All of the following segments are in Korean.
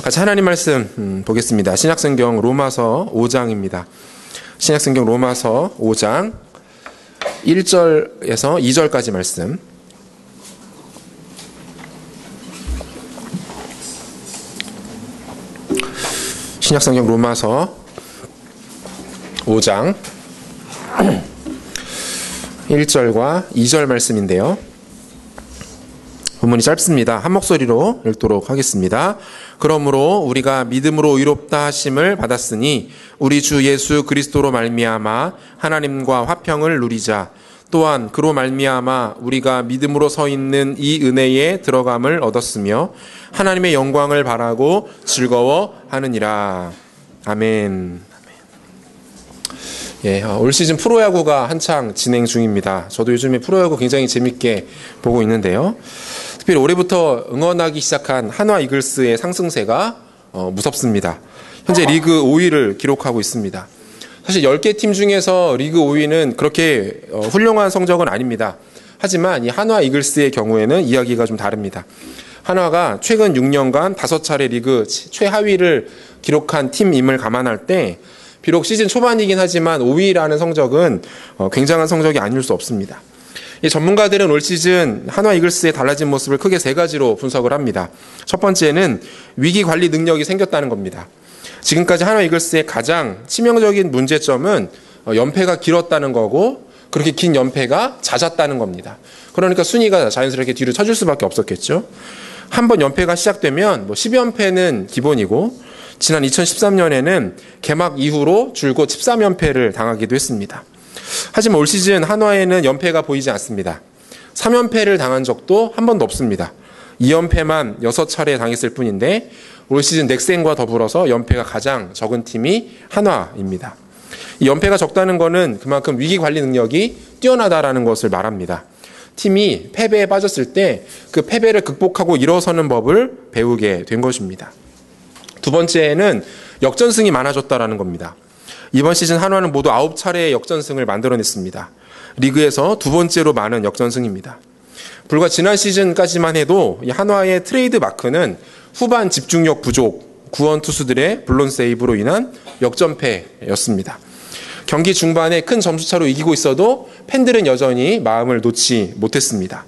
같이 하나님 말씀 보겠습니다. 신약성경 로마서 5장입니다. 신약성경 로마서 5장 1절에서 2절까지 말씀. 신약성경 로마서 5장 1절과 2절 말씀인데요. 본문이 짧습니다. 한 목소리로 읽도록 하겠습니다. 그러므로 우리가 믿음으로 의롭다 하심을 받았으니 우리 주 예수 그리스도로 말미암아 하나님과 화평을 누리자. 또한 그로 말미암아 우리가 믿음으로 서 있는 이 은혜에 들어감을 얻었으며 하나님의 영광을 바라고 즐거워하느니라. 아멘. 올 시즌 프로야구가 한창 진행 중입니다. 저도 요즘에 프로야구 굉장히 재밌게 보고 있는데요. 특별히 올해부터 응원하기 시작한 한화 이글스의 상승세가 무섭습니다. 현재 리그 5위를 기록하고 있습니다. 사실 10개 팀 중에서 리그 5위는 그렇게 훌륭한 성적은 아닙니다. 하지만 이 한화 이글스의 경우에는 이야기가 좀 다릅니다. 한화가 최근 6년간 5차례 리그 최하위를 기록한 팀임을 감안할 때 비록 시즌 초반이긴 하지만 5위라는 성적은 굉장한 성적이 아닐 수 없습니다. 이 전문가들은 올 시즌 한화 이글스의 달라진 모습을 크게 3가지로 분석을 합니다. 첫 번째는 위기 관리 능력이 생겼다는 겁니다. 지금까지 한화 이글스의 가장 치명적인 문제점은 연패가 길었다는 거고 그렇게 긴 연패가 잦았다는 겁니다. 그러니까 순위가 자연스럽게 뒤로 쳐질 수밖에 없었겠죠. 한번 연패가 시작되면 10연패는 기본이고 지난 2013년에는 개막 이후로 줄곧 13연패를 당하기도 했습니다. 하지만 올 시즌 한화에는 연패가 보이지 않습니다. 3연패를 당한 적도 한 번도 없습니다. 2연패만 6차례 당했을 뿐인데 올 시즌 넥센과 더불어서 연패가 가장 적은 팀이 한화입니다. 이 연패가 적다는 것은 그만큼 위기 관리 능력이 뛰어나다라는 것을 말합니다. 팀이 패배에 빠졌을 때 그 패배를 극복하고 일어서는 법을 배우게 된 것입니다. 두 번째는 역전승이 많아졌다라는 겁니다. 이번 시즌 한화는 모두 9차례의 역전승을 만들어냈습니다. 리그에서 두 번째로 많은 역전승입니다. 불과 지난 시즌까지만 해도 이 한화의 트레이드 마크는 후반 집중력 부족, 구원 투수들의 블론 세이브로 인한 역전패였습니다. 경기 중반에 큰 점수차로 이기고 있어도 팬들은 여전히 마음을 놓지 못했습니다.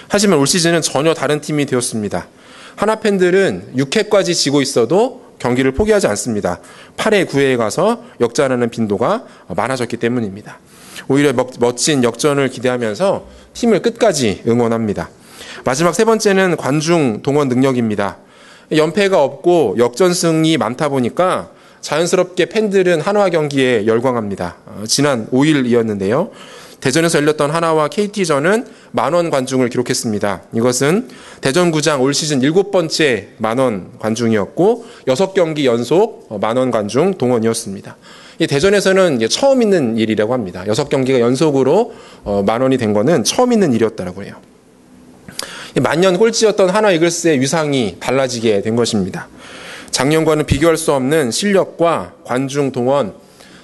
하지만 올 시즌은 전혀 다른 팀이 되었습니다. 한화 팬들은 6회까지 지고 있어도 경기를 포기하지 않습니다. 8회, 9회에 가서 역전하는 빈도가 많아졌기 때문입니다. 오히려 멋진 역전을 기대하면서 팀을 끝까지 응원합니다. 마지막 세 번째는 관중 동원 능력입니다. 연패가 없고 역전승이 많다 보니까 자연스럽게 팬들은 한화 경기에 열광합니다. 지난 5일이었는데요. 대전에서 열렸던 한화와 KT전은 10,000 관중을 기록했습니다. 이것은 대전구장 올 시즌 7번째 10,000 관중이었고 6경기 연속 10,000 관중 동원이었습니다. 이 대전에서는 처음 있는 일이라고 합니다. 6경기가 연속으로 10,000이 된 거는 처음 있는 일이었다고 해요. 만년 꼴찌였던 한화 이글스의 위상이 달라지게 된 것입니다. 작년과는 비교할 수 없는 실력과 관중 동원,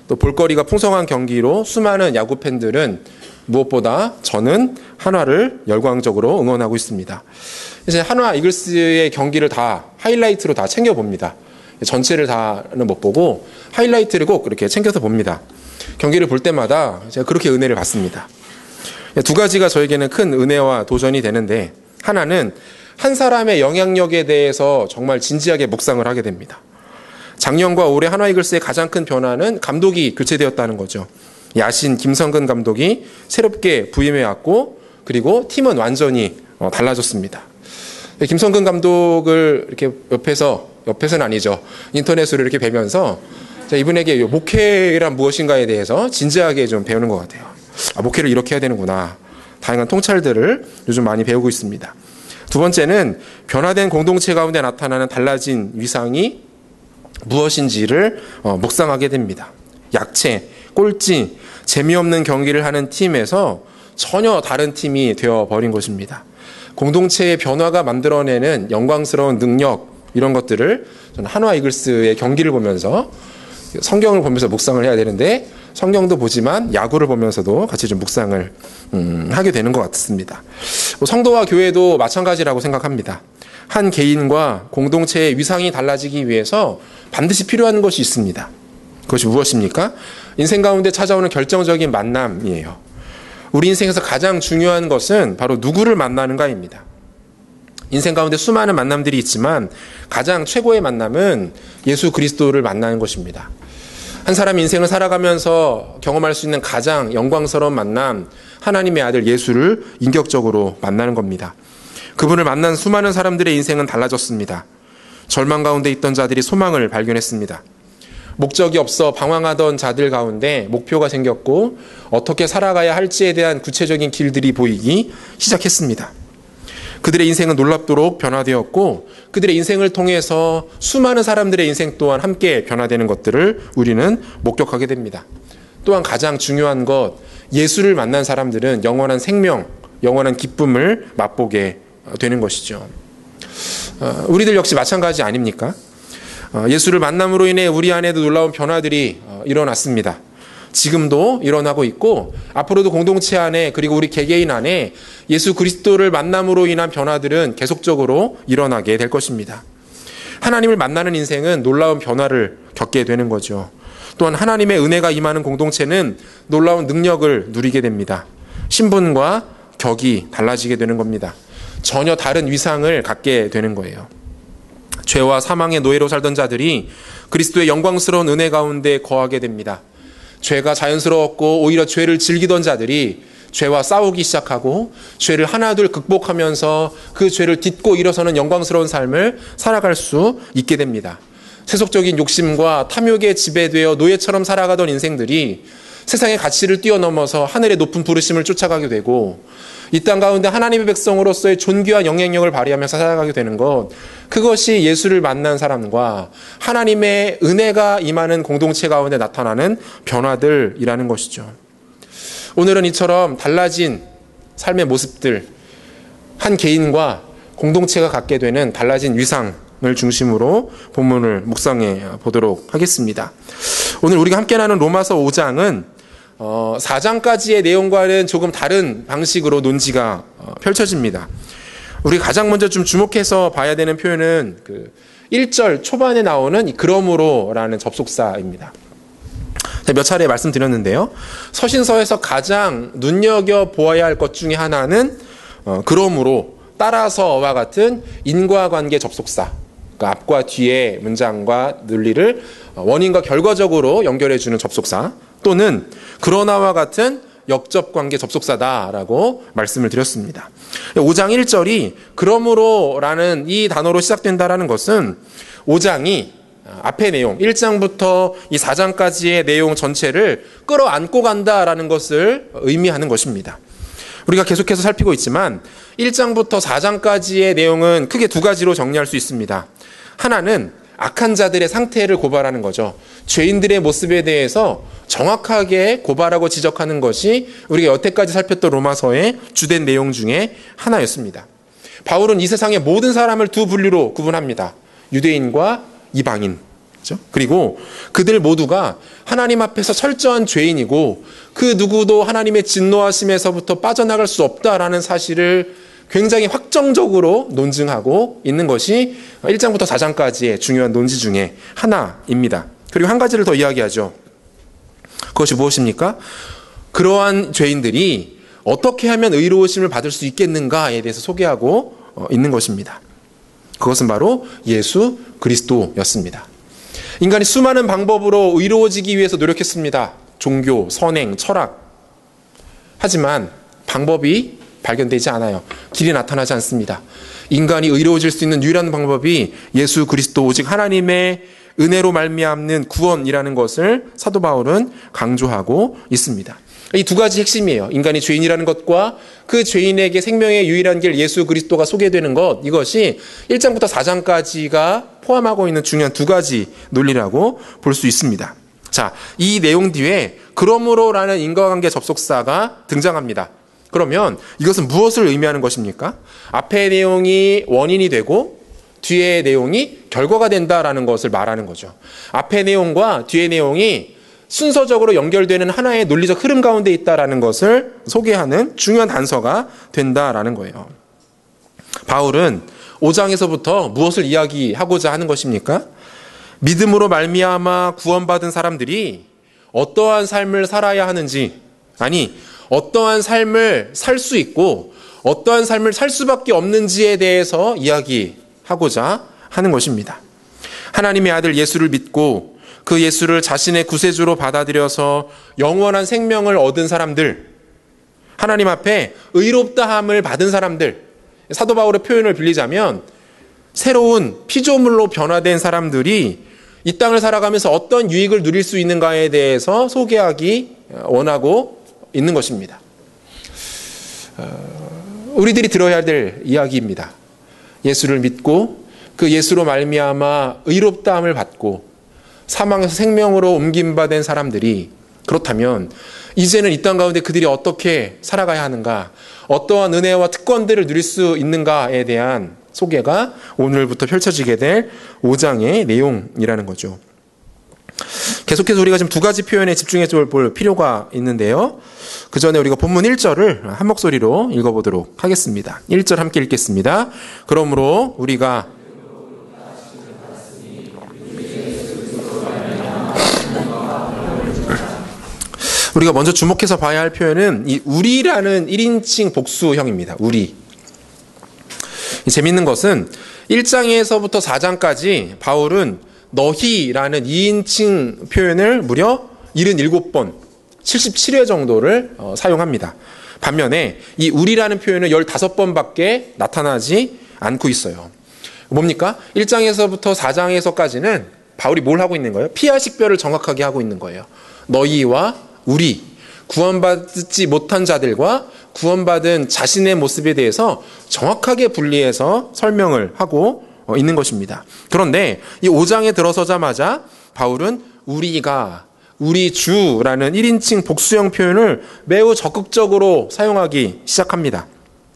또 볼거리가 풍성한 경기로 수많은 야구 팬들은 무엇보다 저는 한화를 열광적으로 응원하고 있습니다. 이제 한화 이글스의 경기를 다 하이라이트로 다 챙겨봅니다. 전체를 다는 못 보고 하이라이트를 꼭 이렇게 챙겨서 봅니다. 경기를 볼 때마다 제가 그렇게 은혜를 받습니다. 두 가지가 저에게는 큰 은혜와 도전이 되는데 하나는 한 사람의 영향력에 대해서 정말 진지하게 묵상을 하게 됩니다. 작년과 올해 한화 이글스의 가장 큰 변화는 감독이 교체되었다는 거죠. 야신 김성근 감독이 새롭게 부임해왔고 그리고 팀은 완전히 달라졌습니다. 김성근 감독을 이렇게 옆에서는 아니죠. 인터넷으로 이렇게 뵈면서 이분에게 목회란 무엇인가에 대해서 진지하게 좀 배우는 것 같아요. 목회를 이렇게 해야 되는구나. 다양한 통찰들을 요즘 많이 배우고 있습니다. 두 번째는 변화된 공동체 가운데 나타나는 달라진 위상이 무엇인지를 묵상하게 됩니다. 약체, 꼴찌, 재미없는 경기를 하는 팀에서 전혀 다른 팀이 되어버린 것입니다. 공동체의 변화가 만들어내는 영광스러운 능력 이런 것들을 저는 한화 이글스의 경기를 보면서 성경을 보면서 묵상을 해야 되는데 성경도 보지만 야구를 보면서도 같이 좀 묵상을 하게 되는 것 같습니다. 성도와 교회도 마찬가지라고 생각합니다. 한 개인과 공동체의 위상이 달라지기 위해서 반드시 필요한 것이 있습니다. 그것이 무엇입니까? 인생 가운데 찾아오는 결정적인 만남이에요. 우리 인생에서 가장 중요한 것은 바로 누구를 만나는가입니다. 인생 가운데 수많은 만남들이 있지만 가장 최고의 만남은 예수 그리스도를 만나는 것입니다. 한 사람이 인생을 살아가면서 경험할 수 있는 가장 영광스러운 만남, 하나님의 아들 예수를 인격적으로 만나는 겁니다. 그분을 만난 수많은 사람들의 인생은 달라졌습니다. 절망 가운데 있던 자들이 소망을 발견했습니다. 목적이 없어 방황하던 자들 가운데 목표가 생겼고 어떻게 살아가야 할지에 대한 구체적인 길들이 보이기 시작했습니다. 그들의 인생은 놀랍도록 변화되었고 그들의 인생을 통해서 수많은 사람들의 인생 또한 함께 변화되는 것들을 우리는 목격하게 됩니다. 또한 가장 중요한 것, 예수를 만난 사람들은 영원한 생명, 영원한 기쁨을 맛보게 되는 것이죠. 우리들 역시 마찬가지 아닙니까? 예수를 만남으로 인해 우리 안에도 놀라운 변화들이 일어났습니다. 지금도 일어나고 있고 앞으로도 공동체 안에 그리고 우리 개개인 안에 예수 그리스도를 만남으로 인한 변화들은 계속적으로 일어나게 될 것입니다. 하나님을 만나는 인생은 놀라운 변화를 겪게 되는 거죠. 또한 하나님의 은혜가 임하는 공동체는 놀라운 능력을 누리게 됩니다. 신분과 격이 달라지게 되는 겁니다. 전혀 다른 위상을 갖게 되는 거예요. 죄와 사망의 노예로 살던 자들이 그리스도의 영광스러운 은혜 가운데 거하게 됩니다. 죄가 자연스러웠고 오히려 죄를 즐기던 자들이 죄와 싸우기 시작하고 죄를 하나둘 극복하면서 그 죄를 딛고 일어서는 영광스러운 삶을 살아갈 수 있게 됩니다. 세속적인 욕심과 탐욕에 지배되어 노예처럼 살아가던 인생들이 세상의 가치를 뛰어넘어서 하늘의 높은 부르심을 쫓아가게 되고 이 땅 가운데 하나님의 백성으로서의 존귀한 영향력을 발휘하면서 살아가게 되는 것, 그것이 예수를 만난 사람과 하나님의 은혜가 임하는 공동체 가운데 나타나는 변화들이라는 것이죠. 오늘은 이처럼 달라진 삶의 모습들, 한 개인과 공동체가 갖게 되는 달라진 위상을 중심으로 본문을 묵상해 보도록 하겠습니다. 오늘 우리가 함께 나눈 로마서 5장은 4장까지의 내용과는 조금 다른 방식으로 논지가 펼쳐집니다. 우리가 가장 먼저 좀 주목해서 봐야 되는 표현은 1절 초반에 나오는 그러므로라는 접속사입니다. 몇 차례 말씀드렸는데요. 서신서에서 가장 눈여겨보아야 할 것 중에 하나는 그러므로, 따라서와 같은 인과관계 접속사, 그러니까 앞과 뒤의 문장과 논리를 원인과 결과적으로 연결해주는 접속사, 또는 그러나와 같은 역접관계 접속사다라고 말씀을 드렸습니다. 5장 1절이 그러므로라는 이 단어로 시작된다라는 것은 5장이 앞의 내용 1장부터 이 4장까지의 내용 전체를 끌어안고 간다라는 것을 의미하는 것입니다. 우리가 계속해서 살피고 있지만 1장부터 4장까지의 내용은 크게 두 가지로 정리할 수 있습니다. 하나는 악한 자들의 상태를 고발하는 거죠. 죄인들의 모습에 대해서 정확하게 고발하고 지적하는 것이 우리가 여태까지 살폈던 로마서의 주된 내용 중에 하나였습니다. 바울은 이 세상의 모든 사람을 두 분류로 구분합니다. 유대인과 이방인. 그렇죠? 그리고 그들 모두가 하나님 앞에서 철저한 죄인이고 그 누구도 하나님의 진노하심에서부터 빠져나갈 수 없다라는 사실을 굉장히 확정적으로 논증하고 있는 것이 1장부터 4장까지의 중요한 논지 중에 하나입니다. 그리고 한 가지를 더 이야기하죠. 그것이 무엇입니까? 그러한 죄인들이 어떻게 하면 의로우심을 받을 수 있겠는가에 대해서 소개하고 있는 것입니다. 그것은 바로 예수 그리스도였습니다. 인간이 수많은 방법으로 의로워지기 위해서 노력했습니다. 종교, 선행, 철학. 하지만 방법이 발견되지 않아요. 길이 나타나지 않습니다. 인간이 의로워질 수 있는 유일한 방법이 예수 그리스도, 오직 하나님의 은혜로 말미암는 구원이라는 것을 사도 바울은 강조하고 있습니다. 이 두 가지 핵심이에요. 인간이 죄인이라는 것과 그 죄인에게 생명의 유일한 길 예수 그리스도가 소개되는 것, 이것이 1장부터 4장까지가 포함하고 있는 중요한 두 가지 논리라고 볼 수 있습니다. 자, 이 내용 뒤에 그러므로라는 인과관계 접속사가 등장합니다. 그러면 이것은 무엇을 의미하는 것입니까? 앞의 내용이 원인이 되고 뒤의 내용이 결과가 된다라는 것을 말하는 거죠. 앞의 내용과 뒤의 내용이 순서적으로 연결되는 하나의 논리적 흐름 가운데 있다라는 것을 소개하는 중요한 단서가 된다라는 거예요. 바울은 5장에서부터 무엇을 이야기하고자 하는 것입니까? 믿음으로 말미암아 구원받은 사람들이 어떠한 삶을 살아야 하는지, 아니 어떠한 삶을 살 수 있고 어떠한 삶을 살 수밖에 없는지에 대해서 이야기하고자 하는 것입니다. 하나님의 아들 예수를 믿고 그 예수를 자신의 구세주로 받아들여서 영원한 생명을 얻은 사람들, 하나님 앞에 의롭다함을 받은 사람들, 사도 바울의 표현을 빌리자면 새로운 피조물로 변화된 사람들이 이 땅을 살아가면서 어떤 유익을 누릴 수 있는가에 대해서 소개하기 원하고 있는 것입니다. 우리들이 들어야 될 이야기입니다. 예수를 믿고 그 예수로 말미암아 의롭다함을 받고 사망에서 생명으로 옮김받은 사람들이, 그렇다면 이제는 이 땅 가운데 그들이 어떻게 살아가야 하는가, 어떠한 은혜와 특권들을 누릴 수 있는가에 대한 소개가 오늘부터 펼쳐지게 될 5장의 내용이라는 거죠. 계속해서 우리가 지금 두 가지 표현에 집중해서 볼 필요가 있는데요. 그 전에 우리가 본문 1절을 한 목소리로 읽어보도록 하겠습니다. 1절 함께 읽겠습니다. 그러므로 우리가 먼저 주목해서 봐야 할 표현은 이 우리라는 1인칭 복수형입니다. 우리. 재밌는 것은 1장에서부터 4장까지 바울은 너희라는 2인칭 표현을 무려 77번, 77회 정도를 사용합니다. 반면에 이 우리라는 표현은 15번밖에 나타나지 않고 있어요. 뭡니까? 1장에서부터 4장에서까지는 바울이 뭘 하고 있는 거예요? 피와 식별을 정확하게 하고 있는 거예요. 너희와 우리, 구원받지 못한 자들과 구원받은 자신의 모습에 대해서 정확하게 분리해서 설명을 하고 있는 것입니다. 그런데 이 5장에 들어서자마자 바울은 우리가, 우리 주라는 1인칭 복수형 표현을 매우 적극적으로 사용하기 시작합니다.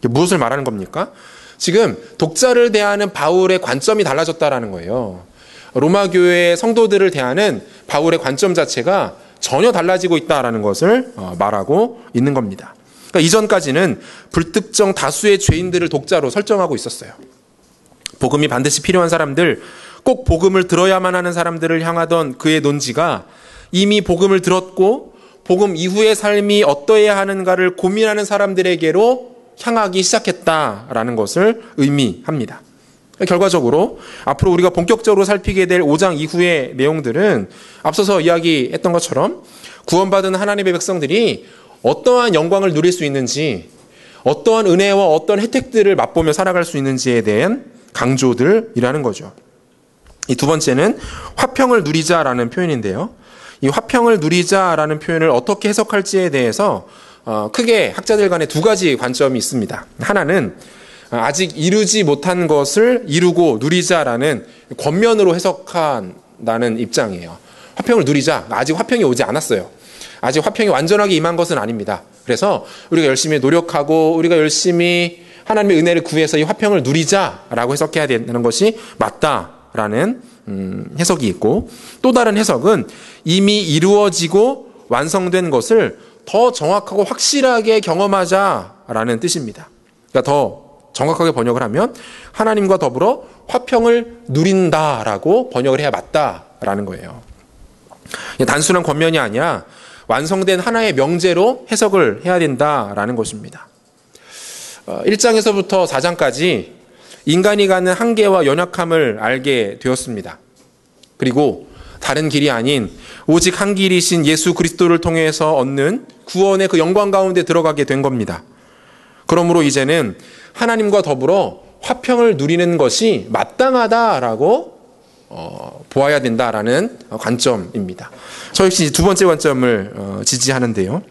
무엇을 말하는 겁니까? 지금 독자를 대하는 바울의 관점이 달라졌다라는 거예요. 로마 교회의 성도들을 대하는 바울의 관점 자체가 전혀 달라지고 있다라는 것을 말하고 있는 겁니다. 그러니까 이전까지는 불특정 다수의 죄인들을 독자로 설정하고 있었어요. 복음이 반드시 필요한 사람들, 꼭 복음을 들어야만 하는 사람들을 향하던 그의 논지가 이미 복음을 들었고 복음 이후의 삶이 어떠해야 하는가를 고민하는 사람들에게로 향하기 시작했다라는 것을 의미합니다. 결과적으로 앞으로 우리가 본격적으로 살피게 될 5장 이후의 내용들은 앞서서 이야기했던 것처럼 구원받은 하나님의 백성들이 어떠한 영광을 누릴 수 있는지, 어떠한 은혜와 어떤 혜택들을 맛보며 살아갈 수 있는지에 대한 강조들이라는 거죠. 이 두 번째는 화평을 누리자라는 표현인데요. 이 화평을 누리자라는 표현을 어떻게 해석할지에 대해서 크게 학자들 간에 두 가지 관점이 있습니다. 하나는 아직 이루지 못한 것을 이루고 누리자라는 권면으로 해석한다는 입장이에요. 화평을 누리자. 아직 화평이 오지 않았어요. 아직 화평이 완전하게 임한 것은 아닙니다. 그래서 우리가 열심히 노력하고 우리가 열심히 하나님의 은혜를 구해서 이 화평을 누리자라고 해석해야 되는 것이 맞다라는 해석이 있고, 또 다른 해석은 이미 이루어지고 완성된 것을 더 정확하고 확실하게 경험하자라는 뜻입니다. 그러니까 더 정확하게 번역을 하면 하나님과 더불어 화평을 누린다라고 번역을 해야 맞다라는 거예요. 단순한 권면이 아니라 완성된 하나의 명제로 해석을 해야 된다라는 것입니다. 1장에서부터 4장까지 인간이 가는 한계와 연약함을 알게 되었습니다. 그리고 다른 길이 아닌 오직 한 길이신 예수 그리스도를 통해서 얻는 구원의 그 영광 가운데 들어가게 된 겁니다. 그러므로 이제는 하나님과 더불어 화평을 누리는 것이 마땅하다라고 보아야 된다라는 관점입니다. 저 역시 두 번째 관점을 지지하는데요.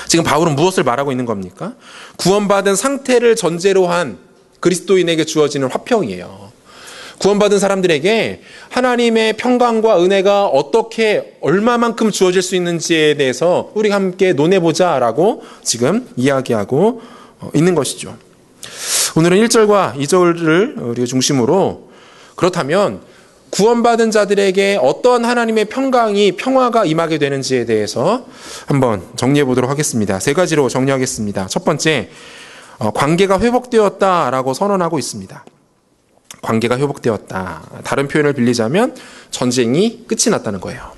지금 바울은 무엇을 말하고 있는 겁니까? 구원받은 상태를 전제로 한 그리스도인에게 주어지는 화평이에요. 구원받은 사람들에게 하나님의 평강과 은혜가 어떻게 얼마만큼 주어질 수 있는지에 대해서 우리가 함께 논해보자라고 지금 이야기하고 있는 것이죠. 오늘은 1절과 2절을 우리가 중심으로, 그렇다면 구원받은 자들에게 어떤 하나님의 평화가 임하게 되는지에 대해서 한번 정리해 보도록 하겠습니다. 세 가지로 정리하겠습니다. 첫 번째, 관계가 회복되었다라고 선언하고 있습니다. 관계가 회복되었다. 다른 표현을 빌리자면 전쟁이 끝이 났다는 거예요.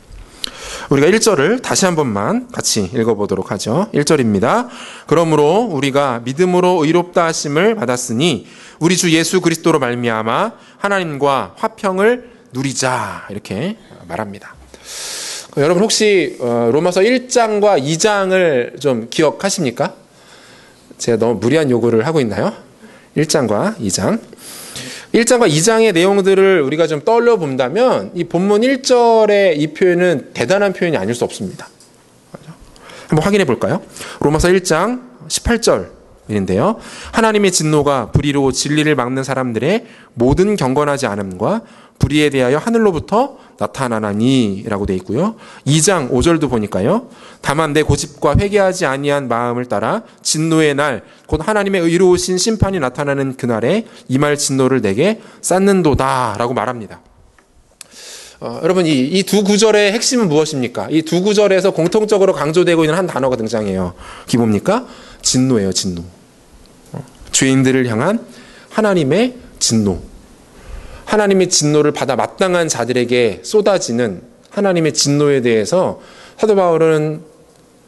우리가 1절을 다시 한 번만 같이 읽어보도록 하죠. 1절입니다. 그러므로 우리가 믿음으로 의롭다 하심을 받았으니 우리 주 예수 그리스도로 말미암아 하나님과 화평을 누리자, 이렇게 말합니다. 여러분 혹시 로마서 1장과 2장을 좀 기억하십니까? 제가 너무 무리한 요구를 하고 있나요? 1장과 2장. 1장과 2장의 내용들을 우리가 좀 떠올려 본다면 이 본문 1절의 이 표현은 대단한 표현이 아닐 수 없습니다. 한번 확인해 볼까요? 로마서 1장 18절인데요. 하나님의 진노가 불의로 진리를 막는 사람들의 모든 경건하지 않음과 불의에 대하여 하늘로부터 나타나나니 라고 되어 있고요. 2장 5절도 보니까요. 다만 내 고집과 회개하지 아니한 마음을 따라 진노의 날 곧 하나님의 의로우신 심판이 나타나는 그날에 임할 진노를 내게 쌓는도다 라고 말합니다. 여러분 이 두 구절의 핵심은 무엇입니까? 이 두 구절에서 공통적으로 강조되고 있는 한 단어가 등장해요. 그게 뭡니까? 진노예요. 진노. 죄인들을 향한 하나님의 진노. 하나님의 진노를 받아 마땅한 자들에게 쏟아지는 하나님의 진노에 대해서 사도 바울은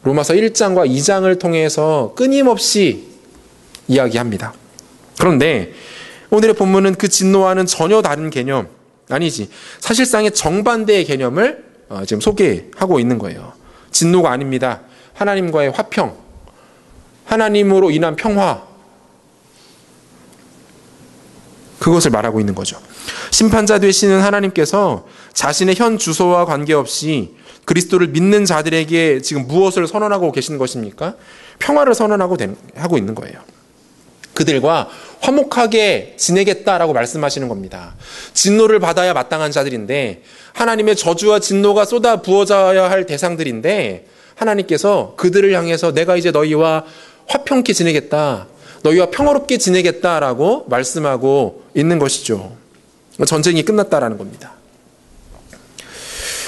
로마서 1장과 2장을 통해서 끊임없이 이야기합니다. 그런데 오늘의 본문은 그 진노와는 전혀 다른 개념, 아니지, 사실상의 정반대의 개념을 지금 소개하고 있는 거예요. 진노가 아닙니다. 하나님과의 화평, 하나님으로 인한 평화, 그것을 말하고 있는 거죠. 심판자 되시는 하나님께서 자신의 현 주소와 관계없이 그리스도를 믿는 자들에게 지금 무엇을 선언하고 계시는 것입니까? 평화를 하고 있는 거예요. 그들과 화목하게 지내겠다라고 말씀하시는 겁니다. 진노를 받아야 마땅한 자들인데, 하나님의 저주와 진노가 쏟아 부어져야 할 대상들인데, 하나님께서 그들을 향해서 내가 이제 너희와 화평케 지내겠다, 너희와 평화롭게 지내겠다라고 말씀하고 있는 것이죠. 전쟁이 끝났다라는 겁니다.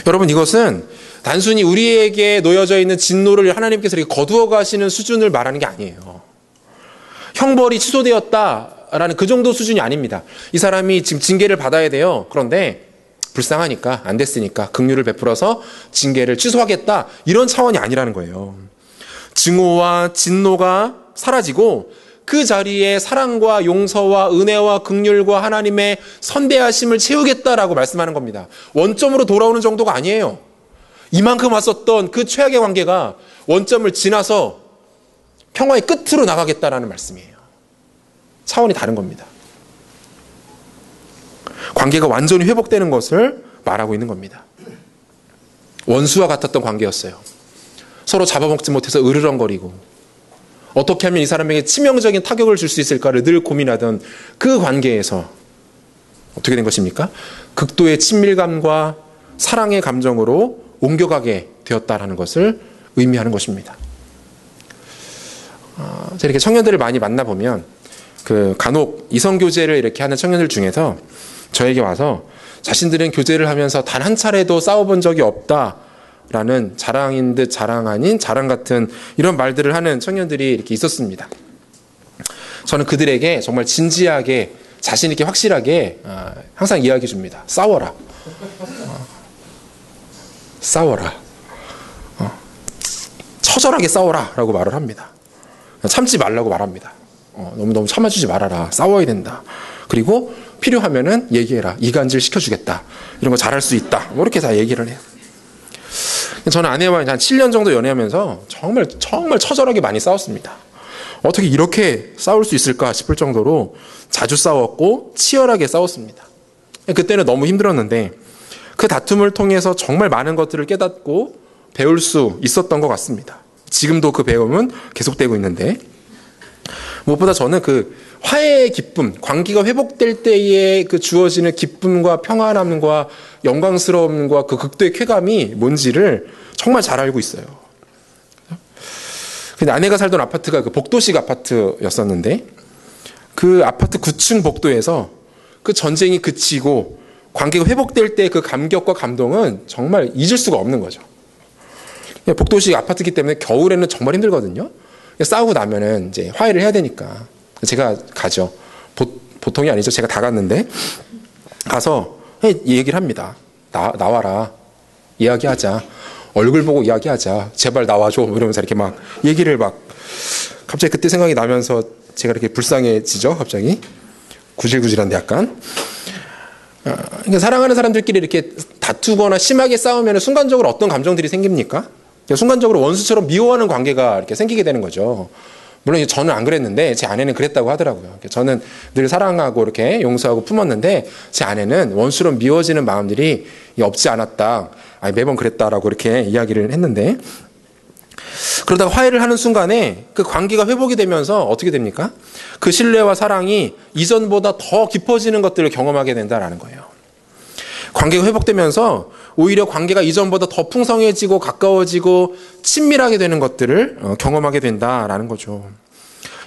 여러분, 이것은 단순히 우리에게 놓여져 있는 진노를 하나님께서 이렇게 거두어 가시는 수준을 말하는 게 아니에요. 형벌이 취소되었다라는 그 정도 수준이 아닙니다. 이 사람이 지금 징계를 받아야 돼요. 그런데 불쌍하니까, 안 됐으니까 긍휼을 베풀어서 징계를 취소하겠다, 이런 차원이 아니라는 거예요. 증오와 진노가 사라지고 그 자리에 사랑과 용서와 은혜와 긍휼과 하나님의 선대하심을 채우겠다라고 말씀하는 겁니다. 원점으로 돌아오는 정도가 아니에요. 이만큼 왔었던 그 최악의 관계가 원점을 지나서 평화의 끝으로 나가겠다라는 말씀이에요. 차원이 다른 겁니다. 관계가 완전히 회복되는 것을 말하고 있는 겁니다. 원수와 같았던 관계였어요. 서로 잡아먹지 못해서 으르렁거리고 어떻게 하면 이 사람에게 치명적인 타격을 줄 수 있을까를 늘 고민하던 그 관계에서 어떻게 된 것입니까? 극도의 친밀감과 사랑의 감정으로 옮겨가게 되었다라는 것을 의미하는 것입니다. 이렇게 청년들을 많이 만나보면 간혹 이성교제를 이렇게 하는 청년들 중에서 저에게 와서 자신들은 교제를 하면서 단 한 차례도 싸워본 적이 없다라는 자랑인 듯 자랑 아닌 자랑 같은 이런 말들을 하는 청년들이 이렇게 있었습니다. 저는 그들에게 정말 진지하게 자신 있게 확실하게 항상 이야기해 줍니다. 싸워라. 싸워라. 처절하게 싸워라 라고 말을 합니다. 참지 말라고 말합니다. 너무 참아주지 말아라. 싸워야 된다. 그리고 필요하면은 얘기해라. 이간질 시켜주겠다. 이런 거 잘할 수 있다. 뭐 이렇게 다 얘기를 해요. 저는 아내와 한 7년 정도 연애하면서 정말 처절하게 많이 싸웠습니다. 어떻게 이렇게 싸울 수 있을까 싶을 정도로 자주 싸웠고 치열하게 싸웠습니다. 그때는 너무 힘들었는데 그 다툼을 통해서 정말 많은 것들을 깨닫고 배울 수 있었던 것 같습니다. 지금도 그 배움은 계속되고 있는데, 무엇보다 저는 그 화해의 기쁨, 관계가 회복될 때에 그 주어지는 기쁨과 평안함과 영광스러움과 그 극도의 쾌감이 뭔지를 정말 잘 알고 있어요. 근데 아내가 살던 아파트가 그 복도식 아파트였었는데, 그 아파트 9층 복도에서 그 전쟁이 그치고 관계가 회복될 때 그 감격과 감동은 정말 잊을 수가 없는 거죠. 복도식 아파트이기 때문에 겨울에는 정말 힘들거든요. 싸우고 나면은 이제 화해를 해야 되니까 제가 가죠. 보통이 아니죠. 제가 다 갔는데 가서 얘기를 합니다. 나와라. 이야기하자. 얼굴 보고 이야기하자. 제발 나와줘. 이러면서 이렇게 막 얘기를 막 갑자기 그때 생각이 나면서 제가 이렇게 불쌍해지죠. 갑자기. 구질구질한데 약간. 그러니까 사랑하는 사람들끼리 이렇게 다투거나 심하게 싸우면 순간적으로 어떤 감정들이 생깁니까? 순간적으로 원수처럼 미워하는 관계가 이렇게 생기게 되는 거죠. 물론 저는 안 그랬는데 제 아내는 그랬다고 하더라고요. 저는 늘 사랑하고 이렇게 용서하고 품었는데 제 아내는 원수로 미워지는 마음들이 없지 않았다. 매번 그랬다라고 이렇게 이야기를 했는데, 그러다가 화해를 하는 순간에 그 관계가 회복이 되면서 어떻게 됩니까? 그 신뢰와 사랑이 이전보다 더 깊어지는 것들을 경험하게 된다라는 거예요. 관계가 회복되면서 오히려 관계가 이전보다 더 풍성해지고 가까워지고 친밀하게 되는 것들을 경험하게 된다라는 거죠.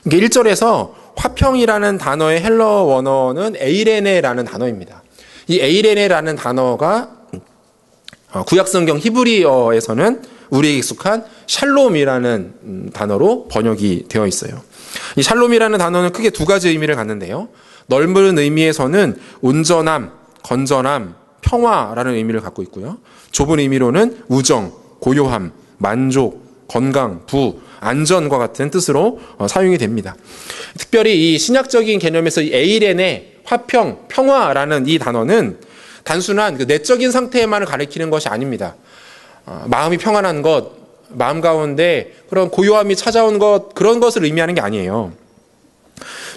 이게 1절에서 화평이라는 단어의 헬러 원어는 에이레네라는 단어입니다. 이 에이레네라는 단어가 구약성경 히브리어에서는 우리에게 익숙한 샬롬이라는 단어로 번역이 되어 있어요. 이 샬롬이라는 단어는 크게 두 가지 의미를 갖는데요. 넓은 의미에서는 온전함, 건전함, 평화라는 의미를 갖고 있고요. 좁은 의미로는 우정, 고요함, 만족, 건강, 부, 안전과 같은 뜻으로 사용이 됩니다. 특별히 이 신약적인 개념에서 이 에이레네, 화평, 평화라는 이 단어는 단순한 그 내적인 상태만을 가리키는 것이 아닙니다. 마음이 평안한 것, 마음 가운데 그런 고요함이 찾아온 것, 그런 것을 의미하는 게 아니에요.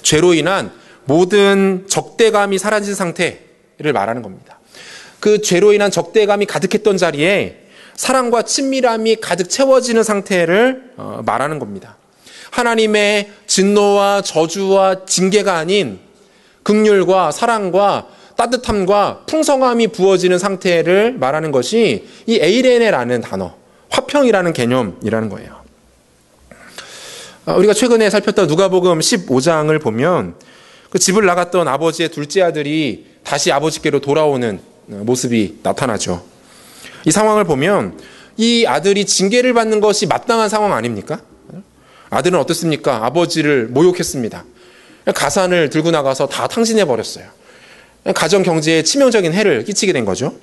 죄로 인한 모든 적대감이 사라진 상태를 말하는 겁니다. 그 죄로 인한 적대감이 가득했던 자리에 사랑과 친밀함이 가득 채워지는 상태를 말하는 겁니다. 하나님의 진노와 저주와 징계가 아닌 긍휼과 사랑과 따뜻함과 풍성함이 부어지는 상태를 말하는 것이 이 에이레네라는 단어, 화평이라는 개념이라는 거예요. 우리가 최근에 살폈던 누가복음 15장을 보면 그 집을 나갔던 아버지의 둘째 아들이 다시 아버지께로 돌아오는 모습이 나타나죠. 이 상황을 보면 이 아들이 징계를 받는 것이 마땅한 상황 아닙니까? 아들은 어떻습니까? 아버지를 모욕했습니다. 가산을 들고 나가서 다 탕진해 버렸어요. 가정 경제에 치명적인 해를 끼치게 된 거죠.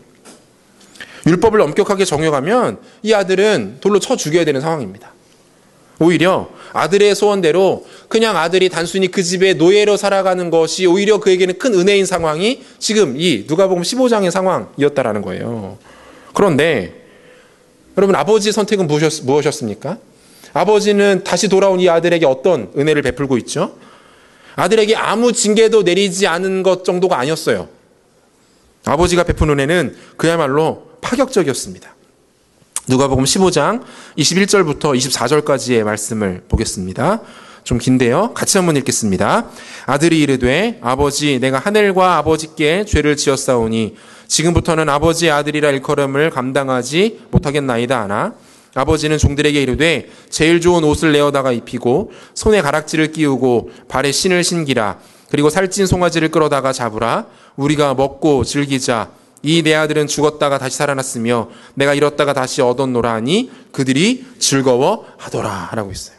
율법을 엄격하게 적용하면 이 아들은 돌로 쳐 죽여야 되는 상황입니다. 오히려 아들의 소원대로 그냥 아들이 단순히 그 집의 노예로 살아가는 것이 오히려 그에게는 큰 은혜인 상황이 지금 이 누가복음 15장의 상황이었다라는 거예요. 그런데 여러분, 아버지의 선택은 무엇이었습니까? 아버지는 다시 돌아온 이 아들에게 어떤 은혜를 베풀고 있죠? 아들에게 아무 징계도 내리지 않은 것 정도가 아니었어요. 아버지가 베푼 은혜는 그야말로 파격적이었습니다. 누가복음 15장 21절부터 24절까지의 말씀을 보겠습니다. 좀 긴데요. 같이 한번 읽겠습니다. 아들이 이르되 아버지, 내가 하늘과 아버지께 죄를 지었사오니 지금부터는 아버지의 아들이라 일컬음을 감당하지 못하겠나이다 하나, 아버지는 종들에게 이르되 제일 좋은 옷을 내어다가 입히고 손에 가락지를 끼우고 발에 신을 신기라. 그리고 살찐 송아지를 끌어다가 잡으라. 우리가 먹고 즐기자. 이 내 아들은 죽었다가 다시 살아났으며 내가 잃었다가 다시 얻었노라 하니 그들이 즐거워하더라 라고 있어요.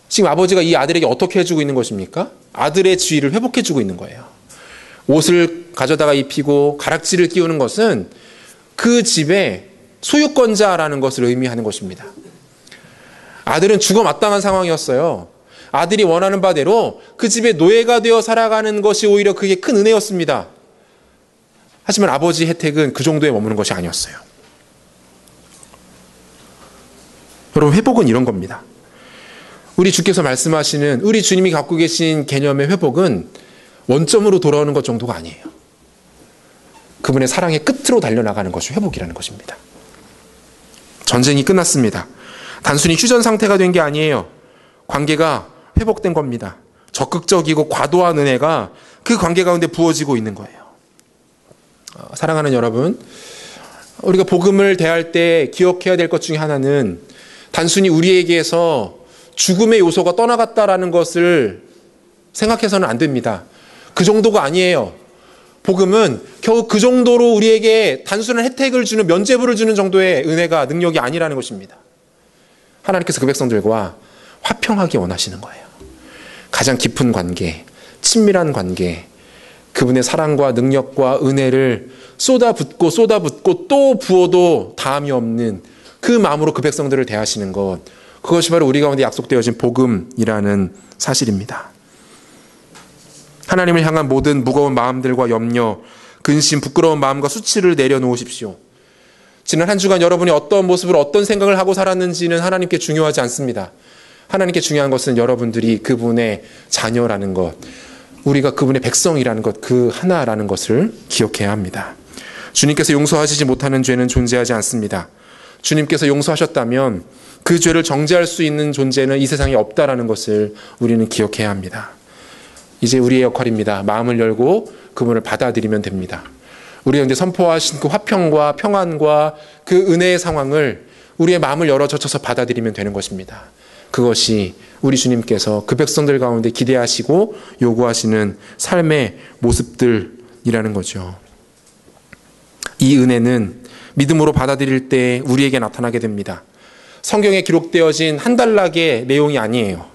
지금 아버지가 이 아들에게 어떻게 해주고 있는 것입니까? 아들의 지위를 회복해주고 있는 거예요. 옷을 가져다가 입히고 가락지를 끼우는 것은 그 집의 소유권자라는 것을 의미하는 것입니다. 아들은 죽어 마땅한 상황이었어요. 아들이 원하는 바대로 그 집의 노예가 되어 살아가는 것이 오히려 그게 큰 은혜였습니다. 하지만 아버지의 혜택은 그 정도에 머무는 것이 아니었어요. 여러분, 회복은 이런 겁니다. 우리 주께서 말씀하시는, 우리 주님이 갖고 계신 개념의 회복은 원점으로 돌아오는 것 정도가 아니에요. 그분의 사랑의 끝으로 달려나가는 것이 회복이라는 것입니다. 전쟁이 끝났습니다. 단순히 휴전 상태가 된 게 아니에요. 관계가 회복된 겁니다. 적극적이고 과도한 은혜가 그 관계 가운데 부어지고 있는 거예요. 사랑하는 여러분, 우리가 복음을 대할 때 기억해야 될 것 중에 하나는 단순히 우리에게서 죽음의 요소가 떠나갔다라는 것을 생각해서는 안 됩니다. 그 정도가 아니에요. 복음은 겨우 그 정도로 우리에게 단순한 혜택을 주는, 면죄부를 주는 정도의 은혜가, 능력이 아니라는 것입니다. 하나님께서 그 백성들과 화평하기 원하시는 거예요. 가장 깊은 관계, 친밀한 관계, 그분의 사랑과 능력과 은혜를 쏟아붓고 또 부어도 다함이 없는 그 마음으로 그 백성들을 대하시는 것, 그것이 바로 우리 가운데 약속되어진 복음이라는 사실입니다. 하나님을 향한 모든 무거운 마음들과 염려, 근심, 부끄러운 마음과 수치를 내려놓으십시오. 지난 한 주간 여러분이 어떤 모습으로 어떤 생각을 하고 살았는지는 하나님께 중요하지 않습니다. 하나님께 중요한 것은 여러분들이 그분의 자녀라는 것, 우리가 그분의 백성이라는 것, 그 하나라는 것을 기억해야 합니다. 주님께서 용서하시지 못하는 죄는 존재하지 않습니다. 주님께서 용서하셨다면 그 죄를 정죄할 수 있는 존재는 이 세상에 없다라는 것을 우리는 기억해야 합니다. 이제 우리의 역할입니다. 마음을 열고 그분을 받아들이면 됩니다. 우리가 이제 선포하신 그 화평과 평안과 그 은혜의 상황을 우리의 마음을 열어 젖혀서 받아들이면 되는 것입니다. 그것이 우리 주님께서 그 백성들 가운데 기대하시고 요구하시는 삶의 모습들이라는 거죠. 이 은혜는 믿음으로 받아들일 때 우리에게 나타나게 됩니다. 성경에 기록되어진 한 단락의 내용이 아니에요.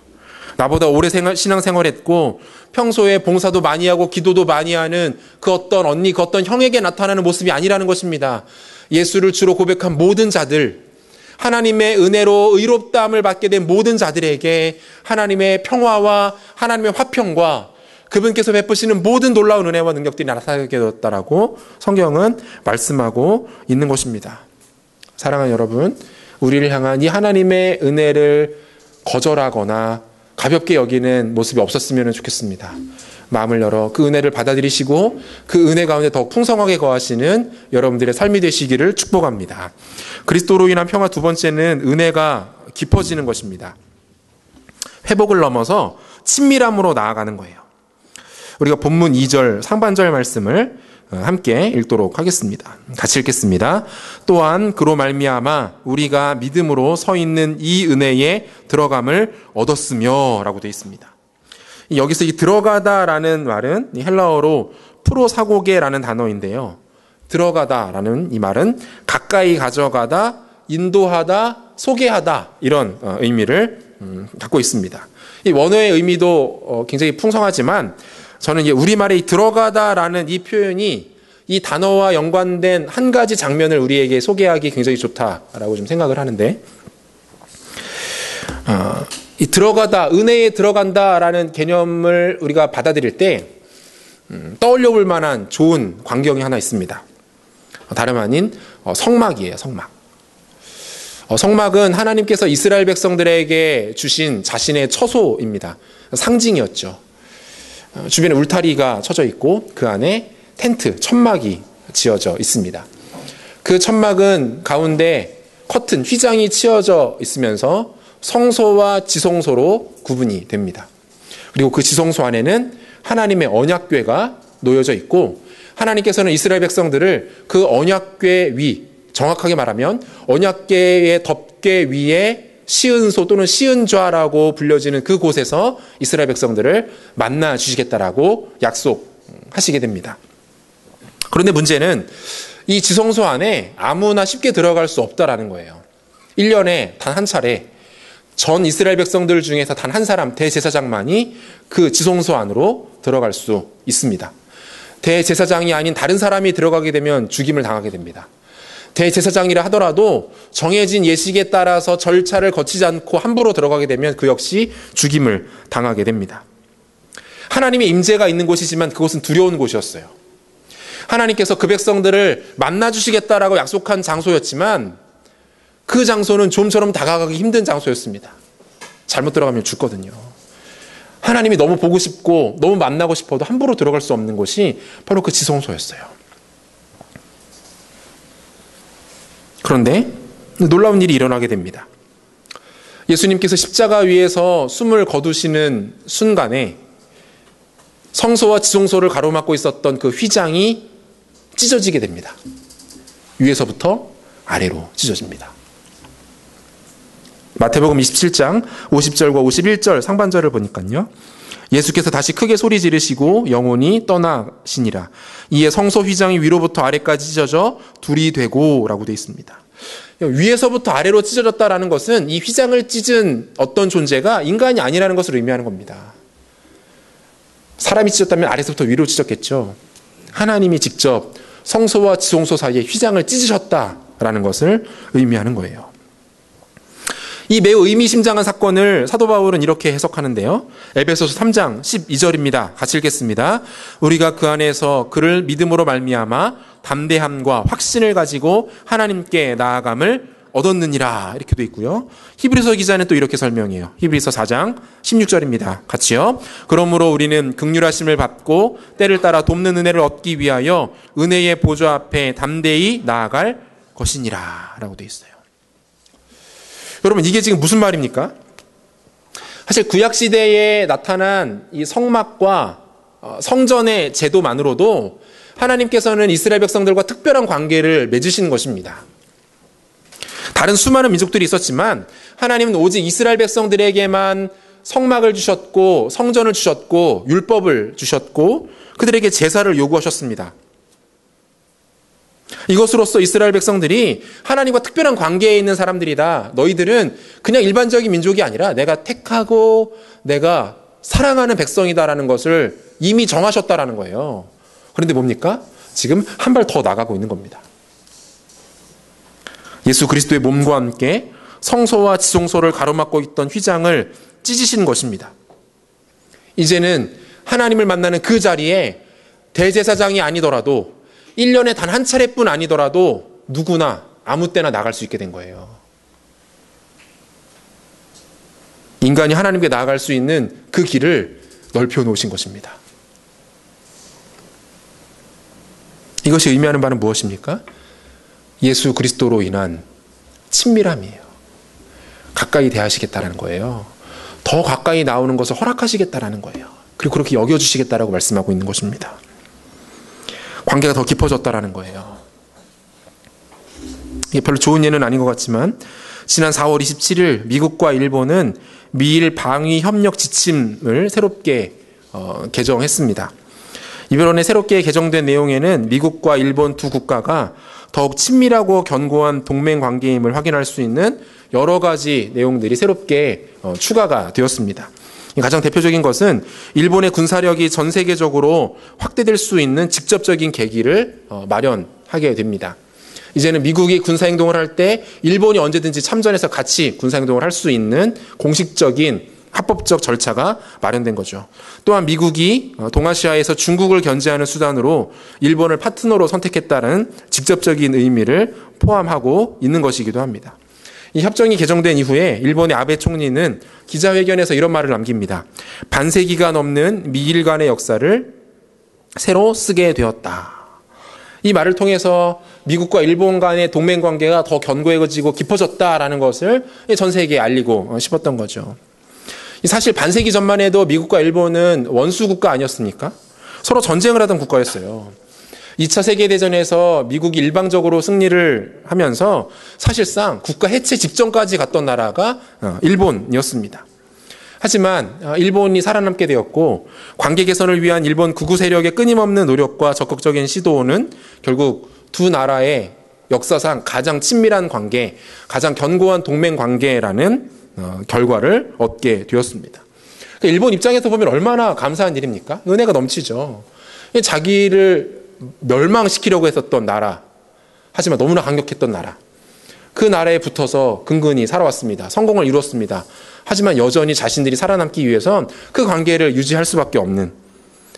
나보다 오래 신앙생활했고 평소에 봉사도 많이 하고 기도도 많이 하는 그 어떤 언니, 그 어떤 형에게 나타나는 모습이 아니라는 것입니다. 예수를 주로 고백한 모든 자들, 하나님의 은혜로 의롭다함을 받게 된 모든 자들에게 하나님의 평화와 하나님의 화평과 그분께서 베푸시는 모든 놀라운 은혜와 능력들이 나타나게 되었다라고 성경은 말씀하고 있는 것입니다. 사랑하는 여러분, 우리를 향한 이 하나님의 은혜를 거절하거나 가볍게 여기는 모습이 없었으면 좋겠습니다. 마음을 열어 그 은혜를 받아들이시고 그 은혜 가운데 더 풍성하게 거하시는 여러분들의 삶이 되시기를 축복합니다. 그리스도로 인한 평화 두 번째는 은혜가 깊어지는 것입니다. 회복을 넘어서 친밀함으로 나아가는 거예요. 우리가 본문 2절 상반절 말씀을 함께 읽도록 하겠습니다. 같이 읽겠습니다. 또한 그로 말미암아 우리가 믿음으로 서 있는 이 은혜에 들어감을 얻었으며 라고 되어 있습니다. 여기서 이 들어가다라는 말은 헬라어로 프로사고게라는 단어인데요. 들어가다라는 이 말은 가까이 가져가다, 인도하다, 소개하다 이런 의미를 갖고 있습니다. 이 원어의 의미도 굉장히 풍성하지만 저는 우리말에 들어가다라는 이 표현이 이 단어와 연관된 한 가지 장면을 우리에게 소개하기 굉장히 좋다라고 좀 생각을 하는데, 이 들어가다, 은혜에 들어간다라는 개념을 우리가 받아들일 때 떠올려 볼 만한 좋은 광경이 하나 있습니다. 다름 아닌 성막이에요. 성막. 성막은 하나님께서 이스라엘 백성들에게 주신 자신의 처소입니다. 상징이었죠. 주변에 울타리가 쳐져 있고 그 안에 텐트, 천막이 지어져 있습니다. 그 천막은 가운데 커튼, 휘장이 치어져 있으면서 성소와 지성소로 구분이 됩니다. 그리고 그 지성소 안에는 하나님의 언약궤가 놓여져 있고 하나님께서는 이스라엘 백성들을 그 언약궤 위, 정확하게 말하면 언약궤의 덮개 위에 시은소 또는 시은좌라고 불려지는 그곳에서 이스라엘 백성들을 만나 주시겠다라고 약속하시게 됩니다. 그런데 문제는 이 지성소 안에 아무나 쉽게 들어갈 수 없다라는 거예요. 1년에 단 한 차례 전 이스라엘 백성들 중에서 단 한 사람 대제사장만이 그 지성소 안으로 들어갈 수 있습니다. 대제사장이 아닌 다른 사람이 들어가게 되면 죽임을 당하게 됩니다. 대제사장이라 하더라도 정해진 예식에 따라서 절차를 거치지 않고 함부로 들어가게 되면 그 역시 죽임을 당하게 됩니다. 하나님의 임재가 있는 곳이지만 그곳은 두려운 곳이었어요. 하나님께서 그 백성들을 만나주시겠다라고 약속한 장소였지만 그 장소는 좀처럼 다가가기 힘든 장소였습니다. 잘못 들어가면 죽거든요. 하나님이 너무 보고 싶고 너무 만나고 싶어도 함부로 들어갈 수 없는 곳이 바로 그 지성소였어요. 그런데 놀라운 일이 일어나게 됩니다. 예수님께서 십자가 위에서 숨을 거두시는 순간에 성소와 지성소를 가로막고 있었던 그 휘장이 찢어지게 됩니다. 위에서부터 아래로 찢어집니다. 마태복음 27장 50절과 51절 상반절을 보니까요. 예수께서 다시 크게 소리 지르시고 영혼이 떠나시니라. 이에 성소 휘장이 위로부터 아래까지 찢어져 둘이 되고 라고 되어 있습니다. 위에서부터 아래로 찢어졌다라는 것은 이 휘장을 찢은 어떤 존재가 인간이 아니라는 것을 의미하는 겁니다. 사람이 찢었다면 아래서부터 위로 찢었겠죠. 하나님이 직접 성소와 지성소 사이에 휘장을 찢으셨다라는 것을 의미하는 거예요. 이 매우 의미심장한 사건을 사도 바울은 이렇게 해석하는데요. 에베소서 3장 12절입니다. 같이 읽겠습니다. 우리가 그 안에서 그를 믿음으로 말미암아 담대함과 확신을 가지고 하나님께 나아감을 얻었느니라, 이렇게 돼 있고요. 히브리서 기자는 또 이렇게 설명해요. 히브리서 4장 16절입니다. 같이요. 그러므로 우리는 긍휼하심을 받고 때를 따라 돕는 은혜를 얻기 위하여 은혜의 보좌 앞에 담대히 나아갈 것이니라, 라고 돼 있어요. 여러분, 이게 지금 무슨 말입니까? 사실 구약시대에 나타난 이 성막과 성전의 제도만으로도 하나님께서는 이스라엘 백성들과 특별한 관계를 맺으신 것입니다. 다른 수많은 민족들이 있었지만 하나님은 오직 이스라엘 백성들에게만 성막을 주셨고 성전을 주셨고 율법을 주셨고 그들에게 제사를 요구하셨습니다. 이것으로써 이스라엘 백성들이 하나님과 특별한 관계에 있는 사람들이다. 너희들은 그냥 일반적인 민족이 아니라 내가 택하고 내가 사랑하는 백성이다라는 것을 이미 정하셨다라는 거예요. 그런데 뭡니까? 지금 한 발 더 나가고 있는 겁니다. 예수 그리스도의 몸과 함께 성소와 지성소를 가로막고 있던 휘장을 찢으신 것입니다. 이제는 하나님을 만나는 그 자리에 대제사장이 아니더라도 1년에 단 한 차례뿐 아니더라도 누구나 아무 때나 나갈 수 있게 된 거예요. 인간이 하나님께 나아갈 수 있는 그 길을 넓혀 놓으신 것입니다. 이것이 의미하는 바는 무엇입니까? 예수 그리스도로 인한 친밀함이에요. 가까이 대하시겠다라는 거예요. 더 가까이 나오는 것을 허락하시겠다라는 거예요. 그리고 그렇게 여겨주시겠다라고 말씀하고 있는 것입니다. 관계가 더 깊어졌다라는 거예요. 이게 별로 좋은 예는 아닌 것 같지만 지난 4월 27일 미국과 일본은 미일 방위 협력 지침을 새롭게 개정했습니다. 이번에 새롭게 개정된 내용에는 미국과 일본 두 국가가 더욱 친밀하고 견고한 동맹 관계임을 확인할 수 있는 여러 가지 내용들이 새롭게 추가가 되었습니다. 가장 대표적인 것은 일본의 군사력이 전 세계적으로 확대될 수 있는 직접적인 계기를 마련하게 됩니다. 이제는 미국이 군사행동을 할 때 일본이 언제든지 참전해서 같이 군사행동을 할 수 있는 공식적인 합법적 절차가 마련된 거죠. 또한 미국이 동아시아에서 중국을 견제하는 수단으로 일본을 파트너로 선택했다는 직접적인 의미를 포함하고 있는 것이기도 합니다. 이 협정이 개정된 이후에 일본의 아베 총리는 기자회견에서 이런 말을 남깁니다. 반세기가 넘는 미일 간의 역사를 새로 쓰게 되었다. 이 말을 통해서 미국과 일본 간의 동맹 관계가 더 견고해지고 깊어졌다라는 것을 전 세계에 알리고 싶었던 거죠. 사실 반세기 전만 해도 미국과 일본은 원수 국가 아니었습니까? 서로 전쟁을 하던 국가였어요. 2차 세계대전에서 미국이 일방적으로 승리를 하면서 사실상 국가 해체 직전까지 갔던 나라가 일본이었습니다. 하지만 일본이 살아남게 되었고 관계 개선을 위한 일본 극우 세력의 끊임없는 노력과 적극적인 시도는 결국 두 나라의 역사상 가장 친밀한 관계, 가장 견고한 동맹 관계라는 결과를 얻게 되었습니다. 일본 입장에서 보면 얼마나 감사한 일입니까? 은혜가 넘치죠. 자기를 멸망시키려고 했었던 나라, 하지만 너무나 강력했던 나라, 그 나라에 붙어서 근근히 살아왔습니다. 성공을 이루었습니다. 하지만 여전히 자신들이 살아남기 위해선 그 관계를 유지할 수밖에 없는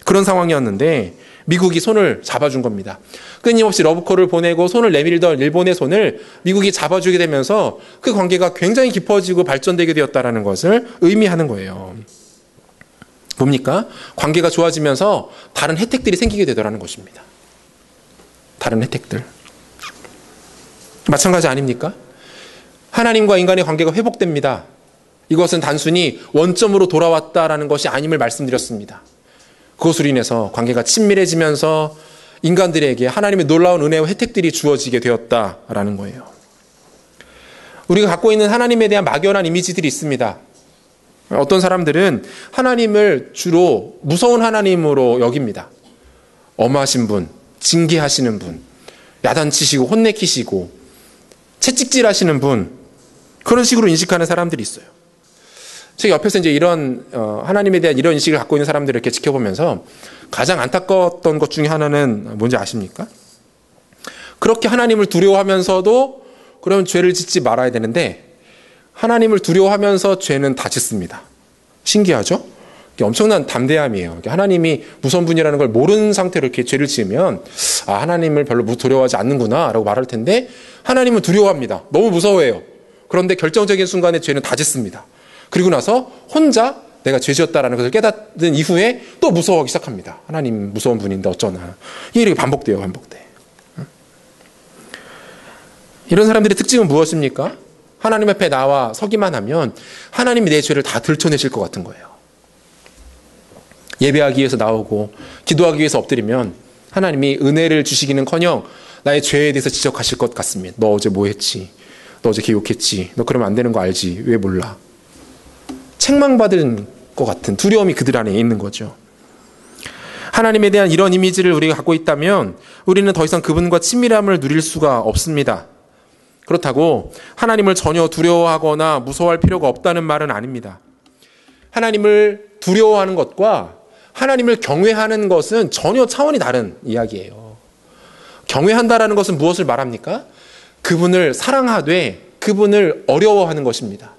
그런 상황이었는데 미국이 손을 잡아준 겁니다. 끊임없이 러브콜을 보내고 손을 내밀던 일본의 손을 미국이 잡아주게 되면서 그 관계가 굉장히 깊어지고 발전되게 되었다는 것을 의미하는 거예요. 뭡니까? 관계가 좋아지면서 다른 혜택들이 생기게 되더라는 것입니다. 다른 혜택들. 마찬가지 아닙니까? 하나님과 인간의 관계가 회복됩니다. 이것은 단순히 원점으로 돌아왔다라는 것이 아님을 말씀드렸습니다. 그것으로 인해서 관계가 친밀해지면서 인간들에게 하나님의 놀라운 은혜와 혜택들이 주어지게 되었다라는 거예요. 우리가 갖고 있는 하나님에 대한 막연한 이미지들이 있습니다. 어떤 사람들은 하나님을 주로 무서운 하나님으로 여깁니다. 엄하신 분, 징계하시는 분, 야단치시고 혼내키시고 채찍질하시는 분, 그런 식으로 인식하는 사람들이 있어요. 제가 옆에서 이제 이런 하나님에 대한 이런 인식을 갖고 있는 사람들을 이렇게 지켜보면서 가장 안타까웠던 것 중에 하나는 뭔지 아십니까? 그렇게 하나님을 두려워하면서도 그러면 죄를 짓지 말아야 되는데 하나님을 두려워하면서 죄는 다 짓습니다. 신기하죠? 엄청난 담대함이에요. 하나님이 무서운 분이라는 걸 모르는 상태로 이렇게 죄를 지으면 하나님을 별로 두려워하지 않는구나 라고 말할 텐데 하나님은 두려워합니다. 너무 무서워해요. 그런데 결정적인 순간에 죄는 다 짓습니다. 그리고 나서 혼자 내가 죄 지었다라는 것을 깨닫는 이후에 또 무서워하기 시작합니다. 하나님 무서운 분인데 어쩌나. 이게 이렇게 반복돼요. 이런 사람들의 특징은 무엇입니까? 하나님 앞에 나와 서기만 하면 하나님이 내 죄를 다 들춰내실 것 같은 거예요. 예배하기 위해서 나오고 기도하기 위해서 엎드리면 하나님이 은혜를 주시기는커녕 나의 죄에 대해서 지적하실 것 같습니다. 너 어제 뭐 했지? 너 어제 기억했지? 너 그러면 안 되는 거 알지? 왜 몰라? 책망받은 것 같은 두려움이 그들 안에 있는 거죠. 하나님에 대한 이런 이미지를 우리가 갖고 있다면 우리는 더 이상 그분과 친밀함을 누릴 수가 없습니다. 그렇다고 하나님을 전혀 두려워하거나 무서워할 필요가 없다는 말은 아닙니다. 하나님을 두려워하는 것과 하나님을 경외하는 것은 전혀 차원이 다른 이야기예요. 경외한다라는 것은 무엇을 말합니까? 그분을 사랑하되 그분을 어려워하는 것입니다.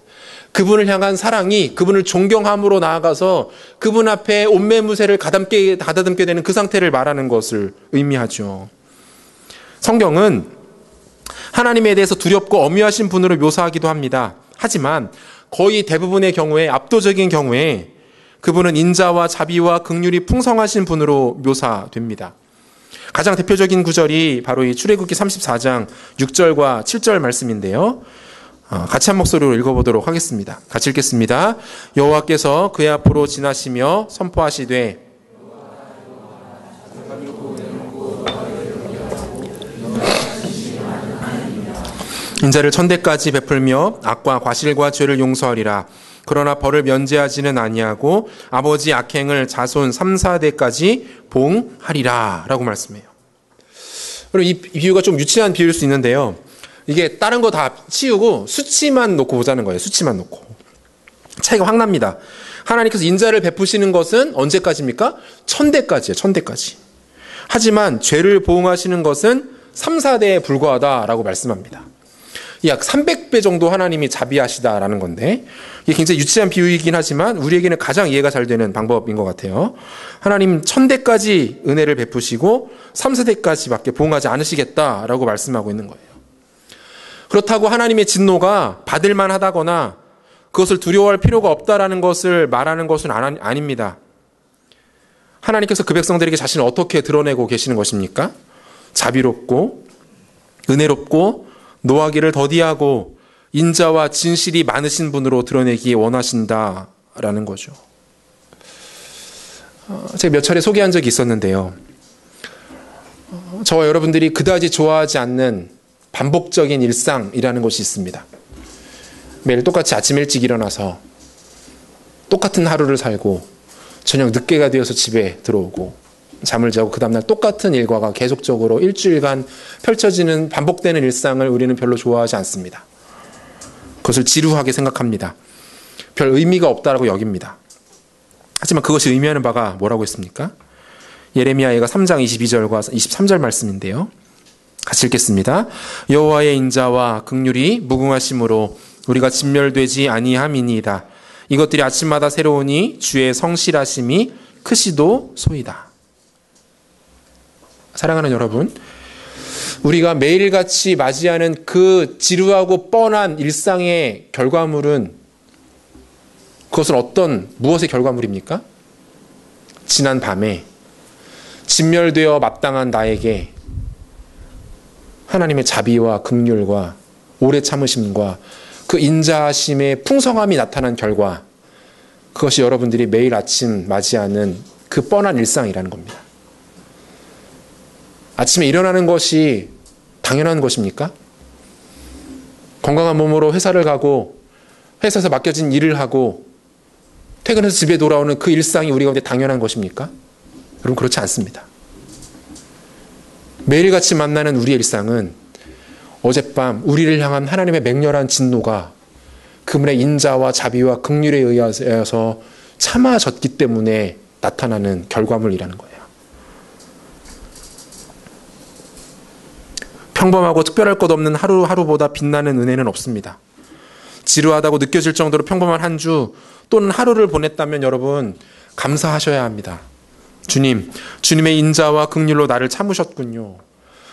그분을 향한 사랑이 그분을 존경함으로 나아가서 그분 앞에 옷매무새를 가다듬게 되는 그 상태를 말하는 것을 의미하죠. 성경은 하나님에 대해서 두렵고 엄위하신 분으로 묘사하기도 합니다. 하지만 거의 대부분의 경우에 압도적인 경우에 그분은 인자와 자비와 긍휼이 풍성하신 분으로 묘사됩니다. 가장 대표적인 구절이 바로 이 출애굽기 34장 6절과 7절 말씀인데요. 같이 한 목소리로 읽어보도록 하겠습니다. 같이 읽겠습니다. 여호와께서 그의 앞으로 지나시며 선포하시되 인자를 천대까지 베풀며 악과 과실과 죄를 용서하리라. 그러나 벌을 면제하지는 아니하고 아버지 악행을 자손 3, 4대까지 봉하리라 라고 말씀해요. 그리고 이 비유가 좀 유치한 비유일 수 있는데요. 이게 다른 거 다 치우고 수치만 놓고 보자는 거예요. 수치만 놓고. 차이가 확 납니다. 하나님께서 인자를 베푸시는 것은 언제까지입니까? 천대까지예요. 천대까지. 하지만 죄를 보응하시는 것은 3, 4대에 불과하다라고 말씀합니다. 약 300배 정도 하나님이 자비하시다라는 건데 이게 굉장히 유치한 비유이긴 하지만 우리에게는 가장 이해가 잘 되는 방법인 것 같아요. 하나님 1000대까지 은혜를 베푸시고 3, 4대까지밖에 보응하지 않으시겠다라고 말씀하고 있는 거예요. 그렇다고 하나님의 진노가 받을만 하다거나 그것을 두려워할 필요가 없다라는 것을 말하는 것은 아닙니다. 하나님께서 그 백성들에게 자신을 어떻게 드러내고 계시는 것입니까? 자비롭고 은혜롭고 노하기를 더디하고 인자와 진실이 많으신 분으로 드러내기 원하신다라는 거죠. 제가 몇 차례 소개한 적이 있었는데요. 저와 여러분들이 그다지 좋아하지 않는 반복적인 일상이라는 것이 있습니다. 매일 똑같이 아침 일찍 일어나서 똑같은 하루를 살고 저녁 늦게가 되어서 집에 들어오고 잠을 자고 그 다음날 똑같은 일과가 계속적으로 일주일간 펼쳐지는 반복되는 일상을 우리는 별로 좋아하지 않습니다. 그것을 지루하게 생각합니다. 별 의미가 없다라고 여깁니다. 하지만 그것이 의미하는 바가 뭐라고 했습니까? 예레미야가 3장 22절과 23절 말씀인데요. 같이 읽겠습니다. 여호와의 인자와 긍휼이 무궁하심으로 우리가 진멸되지 아니함이니이다. 이것들이 아침마다 새로우니 주의 성실하심이 크시도 소이다. 사랑하는 여러분, 우리가 매일같이 맞이하는 그 지루하고 뻔한 일상의 결과물은 그것은 무엇의 결과물입니까? 지난 밤에 진멸되어 마땅한 나에게 하나님의 자비와 긍휼과 오래 참으심과 그 인자하심의 풍성함이 나타난 결과, 그것이 여러분들이 매일 아침 맞이하는 그 뻔한 일상이라는 겁니다. 아침에 일어나는 것이 당연한 것입니까? 건강한 몸으로 회사를 가고 회사에서 맡겨진 일을 하고 퇴근해서 집에 돌아오는 그 일상이 우리 가운데 당연한 것입니까? 여러분, 그렇지 않습니다. 매일같이 만나는 우리의 일상은 어젯밤 우리를 향한 하나님의 맹렬한 진노가 그분의 인자와 자비와 긍휼에 의해서 참아졌기 때문에 나타나는 결과물이라는 거예요. 평범하고 특별할 것 없는 하루하루보다 빛나는 은혜는 없습니다. 지루하다고 느껴질 정도로 평범한 한 주 또는 하루를 보냈다면 여러분 감사하셔야 합니다. 주님의 인자와 긍휼로 나를 참으셨군요.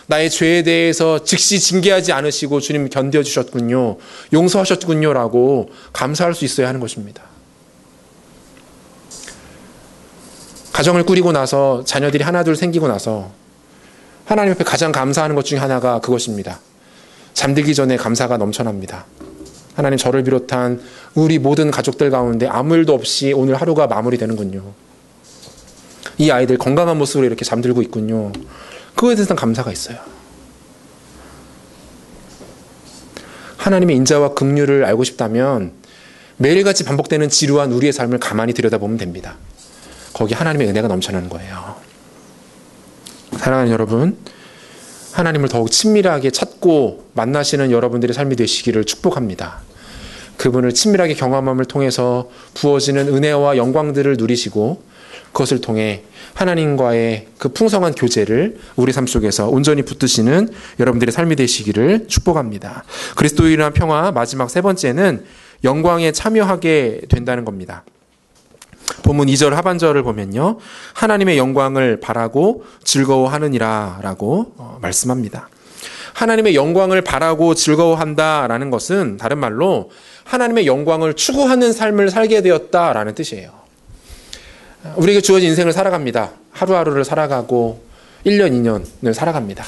나의 죄에 대해서 즉시 징계하지 않으시고 주님 견뎌주셨군요. 용서하셨군요. 라고 감사할 수 있어야 하는 것입니다. 가정을 꾸리고 나서 자녀들이 하나둘 생기고 나서 하나님 앞에 가장 감사하는 것 중에 하나가 그것입니다. 잠들기 전에 감사가 넘쳐납니다. 하나님, 저를 비롯한 우리 모든 가족들 가운데 아무 일도 없이 오늘 하루가 마무리되는군요. 이 아이들 건강한 모습으로 이렇게 잠들고 있군요. 그거에 대해서는 감사가 있어요. 하나님의 인자와 긍휼을 알고 싶다면 매일같이 반복되는 지루한 우리의 삶을 가만히 들여다보면 됩니다. 거기 하나님의 은혜가 넘쳐나는 거예요. 사랑하는 여러분, 하나님을 더욱 친밀하게 찾고 만나시는 여러분들의 삶이 되시기를 축복합니다. 그분을 친밀하게 경험함을 통해서 부어지는 은혜와 영광들을 누리시고 그것을 통해 하나님과의 그 풍성한 교제를 우리 삶 속에서 온전히 붙드시는 여러분들의 삶이 되시기를 축복합니다. 그리스도인의 평화 마지막 세 번째는 영광에 참여하게 된다는 겁니다. 본문 2절 하반절을 보면요, 하나님의 영광을 바라고 즐거워하느니라 라고 말씀합니다. 하나님의 영광을 바라고 즐거워한다라는 것은 다른 말로 하나님의 영광을 추구하는 삶을 살게 되었다라는 뜻이에요. 우리에게 주어진 인생을 살아갑니다. 하루하루를 살아가고 1년, 2년을 살아갑니다.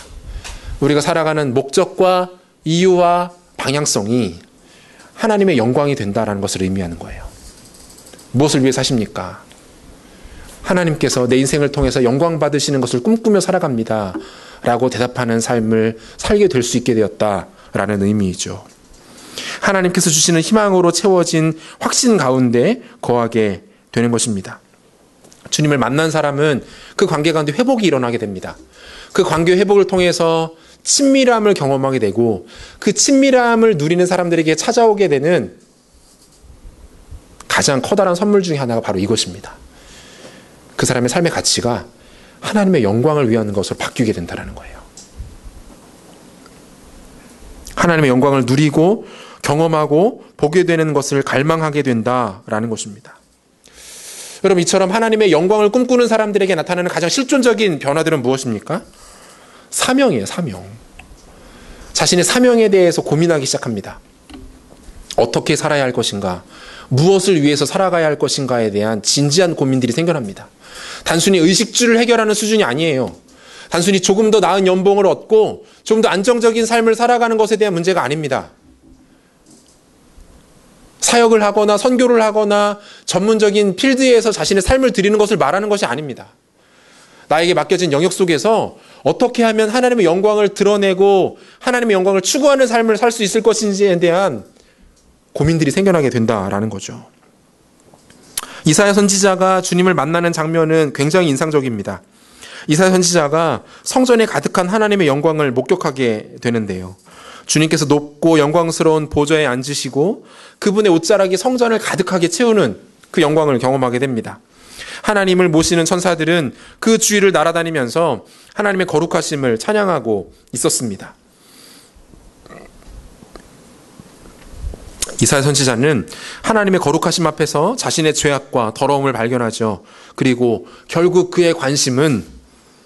우리가 살아가는 목적과 이유와 방향성이 하나님의 영광이 된다라는 것을 의미하는 거예요. 무엇을 위해 사십니까? 하나님께서 내 인생을 통해서 영광 받으시는 것을 꿈꾸며 살아갑니다 라고 대답하는 삶을 살게 될 수 있게 되었다라는 의미이죠. 하나님께서 주시는 희망으로 채워진 확신 가운데 거하게 되는 것입니다. 주님을 만난 사람은 그 관계 가운데 회복이 일어나게 됩니다. 그 관계 회복을 통해서 친밀함을 경험하게 되고 그 친밀함을 누리는 사람들에게 찾아오게 되는 가장 커다란 선물 중에 하나가 바로 이것입니다. 그 사람의 삶의 가치가 하나님의 영광을 위한 것으로 바뀌게 된다는 거예요. 하나님의 영광을 누리고 경험하고 보게 되는 것을 갈망하게 된다라는 것입니다. 여러분, 이처럼 하나님의 영광을 꿈꾸는 사람들에게 나타나는 가장 실존적인 변화들은 무엇입니까? 사명이에요, 사명. 자신의 사명에 대해서 고민하기 시작합니다. 어떻게 살아야 할 것인가? 무엇을 위해서 살아가야 할 것인가에 대한 진지한 고민들이 생겨납니다. 단순히 의식주를 해결하는 수준이 아니에요. 단순히 조금 더 나은 연봉을 얻고 좀 더 안정적인 삶을 살아가는 것에 대한 문제가 아닙니다. 사역을 하거나 선교를 하거나 전문적인 필드에서 자신의 삶을 드리는 것을 말하는 것이 아닙니다. 나에게 맡겨진 영역 속에서 어떻게 하면 하나님의 영광을 드러내고 하나님의 영광을 추구하는 삶을 살 수 있을 것인지에 대한 고민들이 생겨나게 된다라는 거죠. 이사야 선지자가 주님을 만나는 장면은 굉장히 인상적입니다. 이사야 선지자가 성전에 가득한 하나님의 영광을 목격하게 되는데요. 주님께서 높고 영광스러운 보좌에 앉으시고 그분의 옷자락이 성전을 가득하게 채우는 그 영광을 경험하게 됩니다. 하나님을 모시는 천사들은 그 주위를 날아다니면서 하나님의 거룩하심을 찬양하고 있었습니다. 이사야 선지자는 하나님의 거룩하심 앞에서 자신의 죄악과 더러움을 발견하죠. 그리고 결국 그의 관심은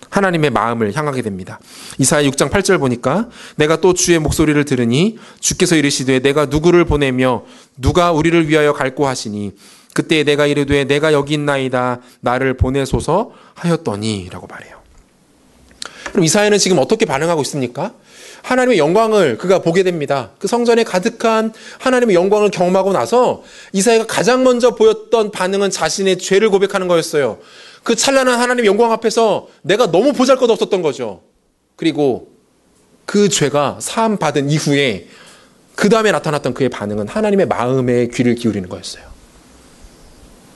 하나님의 마음을 향하게 됩니다. 이사야 6장 8절 보니까 내가 또 주의 목소리를 들으니 주께서 이르시되 내가 누구를 보내며 누가 우리를 위하여 갈고 하시니 그때 내가 이르되 내가 여기 있나이다 나를 보내소서 하였더니 라고 말해요. 그럼 이사야는 지금 어떻게 반응하고 있습니까? 하나님의 영광을 그가 보게 됩니다. 그 성전에 가득한 하나님의 영광을 경험하고 나서 이사야가 가장 먼저 보였던 반응은 자신의 죄를 고백하는 거였어요. 그 찬란한 하나님의 영광 앞에서 내가 너무 보잘것없었던 거죠. 그리고 그 죄가 사함 받은 이후에 그 다음에 나타났던 그의 반응은 하나님의 마음에 귀를 기울이는 거였어요.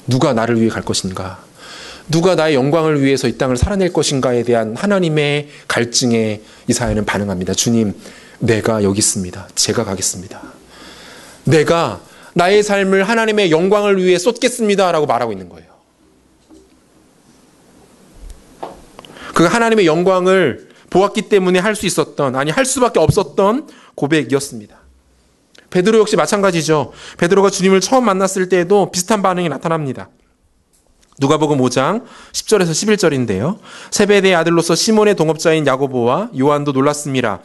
누가 나를 위해 갈 것인가? 누가 나의 영광을 위해서 이 땅을 살아낼 것인가에 대한 하나님의 갈증에 이사야는 반응합니다. 주님, 내가 여기 있습니다. 제가 가겠습니다. 내가 나의 삶을 하나님의 영광을 위해 쏟겠습니다라고 말하고 있는 거예요. 그가 하나님의 영광을 보았기 때문에 할 수 있었던, 아니 할 수밖에 없었던 고백이었습니다. 베드로 역시 마찬가지죠. 베드로가 주님을 처음 만났을 때에도 비슷한 반응이 나타납니다. 누가복음 5장 10절에서 11절인데요. 세베대의 아들로서 시몬의 동업자인 야고보와 요한도 놀랐습니다.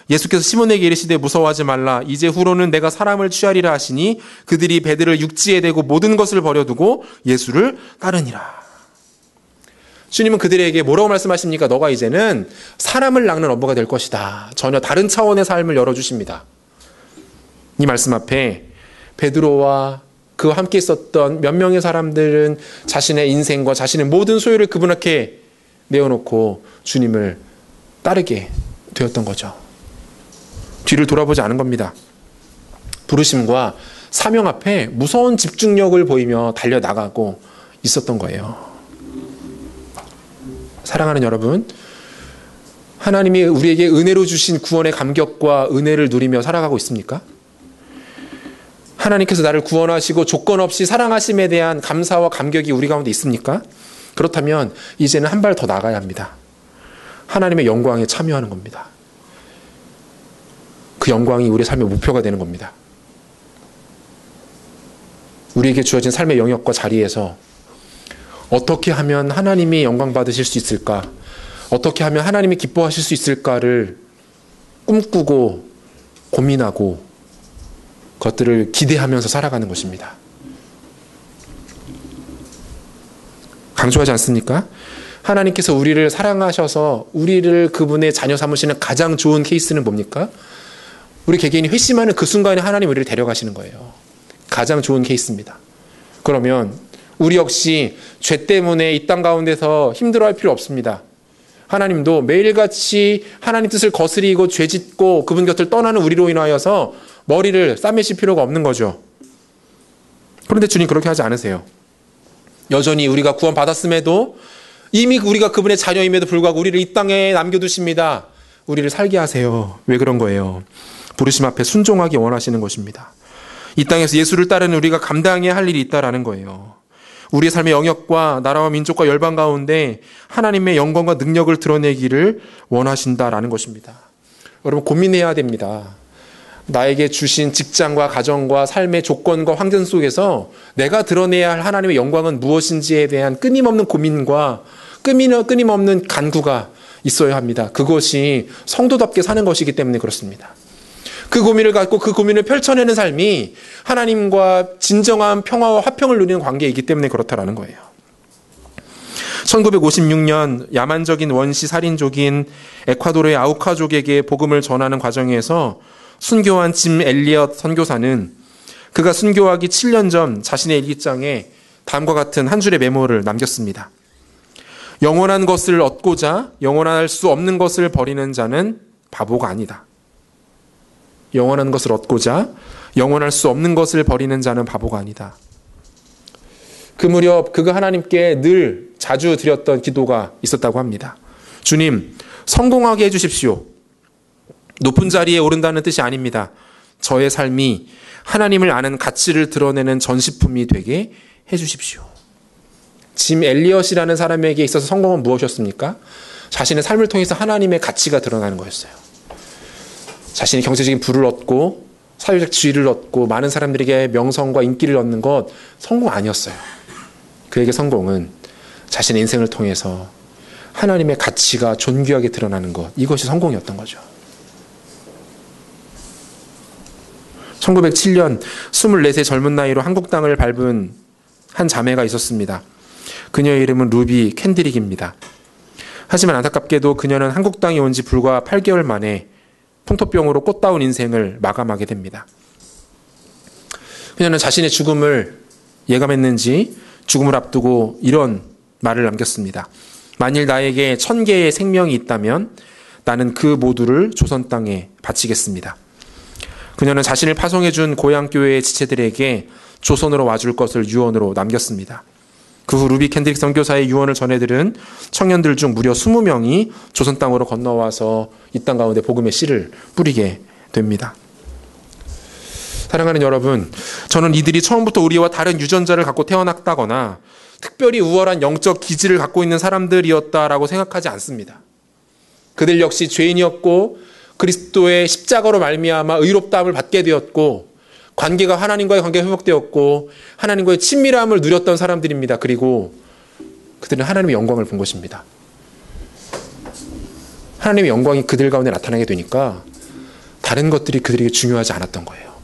예수께서 시몬에게 이르시되 무서워하지 말라. 이제 후로는 내가 사람을 취하리라 하시니 그들이 베드로를 육지에 대고 모든 것을 버려두고 예수를 따르니라. 주님은 그들에게 뭐라고 말씀하십니까? 너가 이제는 사람을 낚는 어부가 될 것이다. 전혀 다른 차원의 삶을 열어주십니다. 이 말씀 앞에 베드로와 그와 함께 있었던 몇 명의 사람들은 자신의 인생과 자신의 모든 소유를 그분 앞에 내어놓고 주님을 따르게 되었던 거죠. 뒤를 돌아보지 않은 겁니다. 부르심과 사명 앞에 무서운 집중력을 보이며 달려나가고 있었던 거예요. 사랑하는 여러분, 하나님이 우리에게 은혜로 주신 구원의 감격과 은혜를 누리며 살아가고 있습니까? 하나님께서 나를 구원하시고 조건 없이 사랑하심에 대한 감사와 감격이 우리 가운데 있습니까? 그렇다면 이제는 한 발 더 나가야 합니다. 하나님의 영광에 참여하는 겁니다. 그 영광이 우리의 삶의 목표가 되는 겁니다. 우리에게 주어진 삶의 영역과 자리에서 어떻게 하면 하나님이 영광 받으실 수 있을까? 어떻게 하면 하나님이 기뻐하실 수 있을까를 꿈꾸고 고민하고 그것들을 기대하면서 살아가는 것입니다. 강조하지 않습니까? 하나님께서 우리를 사랑하셔서 우리를 그분의 자녀 삼으시는 가장 좋은 케이스는 뭡니까? 우리 개개인이 회심하는 그 순간에 하나님 우리를 데려가시는 거예요. 가장 좋은 케이스입니다. 그러면 우리 역시 죄 때문에 이 땅 가운데서 힘들어할 필요 없습니다. 하나님도 매일같이 하나님 뜻을 거스리고 죄짓고 그분 곁을 떠나는 우리로 인하여서 머리를 싸매실 필요가 없는 거죠. 그런데 주님 그렇게 하지 않으세요. 여전히 우리가 구원받았음에도 이미 우리가 그분의 자녀임에도 불구하고 우리를 이 땅에 남겨두십니다. 우리를 살게 하세요. 왜 그런 거예요? 부르심 앞에 순종하기 원하시는 것입니다. 이 땅에서 예수를 따르는 우리가 감당해야 할 일이 있다라는 거예요. 우리의 삶의 영역과 나라와 민족과 열방 가운데 하나님의 영광과 능력을 드러내기를 원하신다라는 것입니다. 여러분 고민해야 됩니다. 나에게 주신 직장과 가정과 삶의 조건과 환경 속에서 내가 드러내야 할 하나님의 영광은 무엇인지에 대한 끊임없는 고민과 끊임없는 간구가 있어야 합니다. 그것이 성도답게 사는 것이기 때문에 그렇습니다. 그 고민을 갖고 그 고민을 펼쳐내는 삶이 하나님과 진정한 평화와 화평을 누리는 관계이기 때문에 그렇다라는 거예요. 1956년 야만적인 원시 살인족인 에콰도르의 아우카족에게 복음을 전하는 과정에서 순교한 짐 엘리엇 선교사는 그가 순교하기 7년 전 자신의 일기장에 다음과 같은 한 줄의 메모를 남겼습니다. 영원한 것을 얻고자 영원할 수 없는 것을 버리는 자는 바보가 아니다. 영원한 것을 얻고자 영원할 수 없는 것을 버리는 자는 바보가 아니다. 그 무렵 그가 하나님께 늘 자주 드렸던 기도가 있었다고 합니다. 주님, 성공하게 해주십시오. 높은 자리에 오른다는 뜻이 아닙니다. 저의 삶이 하나님을 아는 가치를 드러내는 전시품이 되게 해주십시오. 짐 엘리엇이라는 사람에게 있어서 성공은 무엇이었습니까? 자신의 삶을 통해서 하나님의 가치가 드러나는 거였어요. 자신이 경제적인 부를 얻고 사회적 지위를 얻고 많은 사람들에게 명성과 인기를 얻는 것 성공 아니었어요. 그에게 성공은 자신의 인생을 통해서 하나님의 가치가 존귀하게 드러나는 것, 이것이 성공이었던 거죠. 1907년 24세 젊은 나이로 한국 땅을 밟은 한 자매가 있었습니다. 그녀의 이름은 루비 캔드릭입니다. 하지만 안타깝게도 그녀는 한국 땅에 온 지 불과 8개월 만에 풍토병으로 꽃다운 인생을 마감하게 됩니다. 그녀는 자신의 죽음을 예감했는지 죽음을 앞두고 이런 말을 남겼습니다. 만일 나에게 1000개의 생명이 있다면 나는 그 모두를 조선 땅에 바치겠습니다. 그녀는 자신을 파송해준 고향교회의 지체들에게 조선으로 와줄 것을 유언으로 남겼습니다. 그 후 루비 캔드릭 선교사의 유언을 전해들은 청년들 중 무려 20명이 조선 땅으로 건너와서 이 땅 가운데 복음의 씨를 뿌리게 됩니다. 사랑하는 여러분, 저는 이들이 처음부터 우리와 다른 유전자를 갖고 태어났다거나 특별히 우월한 영적 기질을 갖고 있는 사람들이었다라고 생각하지 않습니다. 그들 역시 죄인이었고 그리스도의 십자가로 말미암아 의롭다함을 받게 되었고 관계가 하나님과의 관계가 회복되었고 하나님과의 친밀함을 누렸던 사람들입니다. 그리고 그들은 하나님의 영광을 본 것입니다. 하나님의 영광이 그들 가운데 나타나게 되니까 다른 것들이 그들에게 중요하지 않았던 거예요.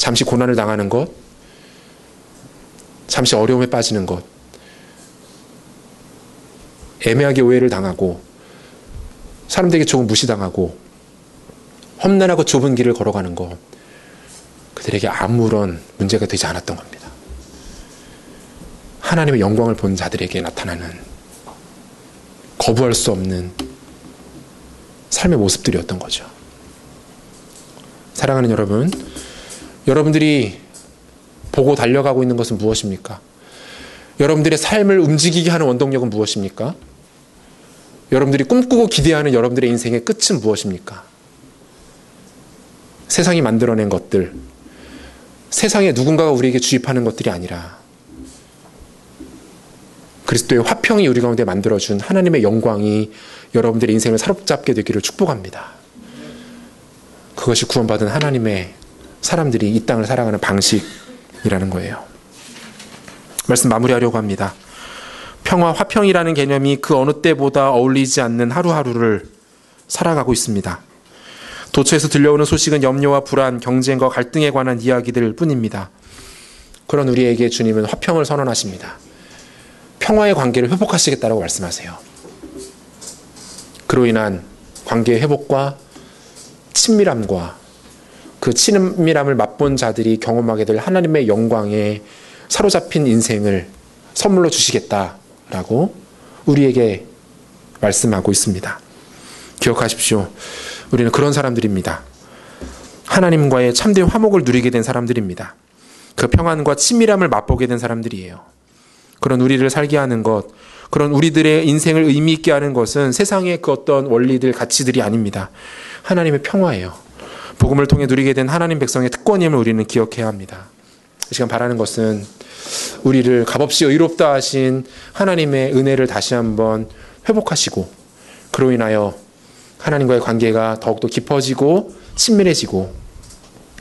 잠시 고난을 당하는 것, 잠시 어려움에 빠지는 것, 애매하게 오해를 당하고 사람들에게 조금 무시당하고 험난하고 좁은 길을 걸어가는 것, 그들에게 아무런 문제가 되지 않았던 겁니다. 하나님의 영광을 본 자들에게 나타나는 거부할 수 없는 삶의 모습들이었던 거죠. 사랑하는 여러분, 여러분들이 보고 달려가고 있는 것은 무엇입니까? 여러분들의 삶을 움직이게 하는 원동력은 무엇입니까? 여러분들이 꿈꾸고 기대하는 여러분들의 인생의 끝은 무엇입니까? 세상이 만들어낸 것들, 세상에 누군가가 우리에게 주입하는 것들이 아니라 그리스도의 화평이 우리 가운데 만들어준 하나님의 영광이 여러분들의 인생을 사로잡게 되기를 축복합니다. 그것이 구원받은 하나님의 사람들이 이 땅을 살아가는 방식이라는 거예요. 말씀 마무리하려고 합니다. 평화, 화평이라는 개념이 그 어느 때보다 어울리지 않는 하루하루를 살아가고 있습니다. 도처에서 들려오는 소식은 염려와 불안, 경쟁과 갈등에 관한 이야기들 뿐입니다. 그런 우리에게 주님은 화평을 선언하십니다. 평화의 관계를 회복하시겠다라고 말씀하세요. 그로 인한 관계의 회복과 친밀함과 그 친밀함을 맛본 자들이 경험하게 될 하나님의 영광에 사로잡힌 인생을 선물로 주시겠다라고 우리에게 말씀하고 있습니다. 기억하십시오. 우리는 그런 사람들입니다. 하나님과의 참된 화목을 누리게 된 사람들입니다. 그 평안과 친밀함을 맛보게 된 사람들이에요. 그런 우리를 살게 하는 것, 그런 우리들의 인생을 의미 있게 하는 것은 세상의 그 어떤 원리들, 가치들이 아닙니다. 하나님의 평화예요. 복음을 통해 누리게 된 하나님 백성의 특권임을 우리는 기억해야 합니다. 이 시간 바라는 것은 우리를 값없이 의롭다 하신 하나님의 은혜를 다시 한번 회복하시고 그로 인하여 하나님과의 관계가 더욱더 깊어지고 친밀해지고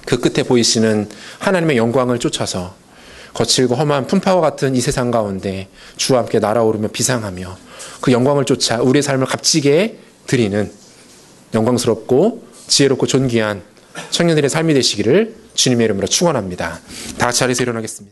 그 끝에 보이시는 하나님의 영광을 쫓아서 거칠고 험한 풍파와 같은 이 세상 가운데 주와 함께 날아오르며 비상하며 그 영광을 쫓아 우리의 삶을 값지게 드리는 영광스럽고 지혜롭고 존귀한 청년들의 삶이 되시기를 주님의 이름으로 축원합니다. 다 같이 자리에서 일어나겠습니다.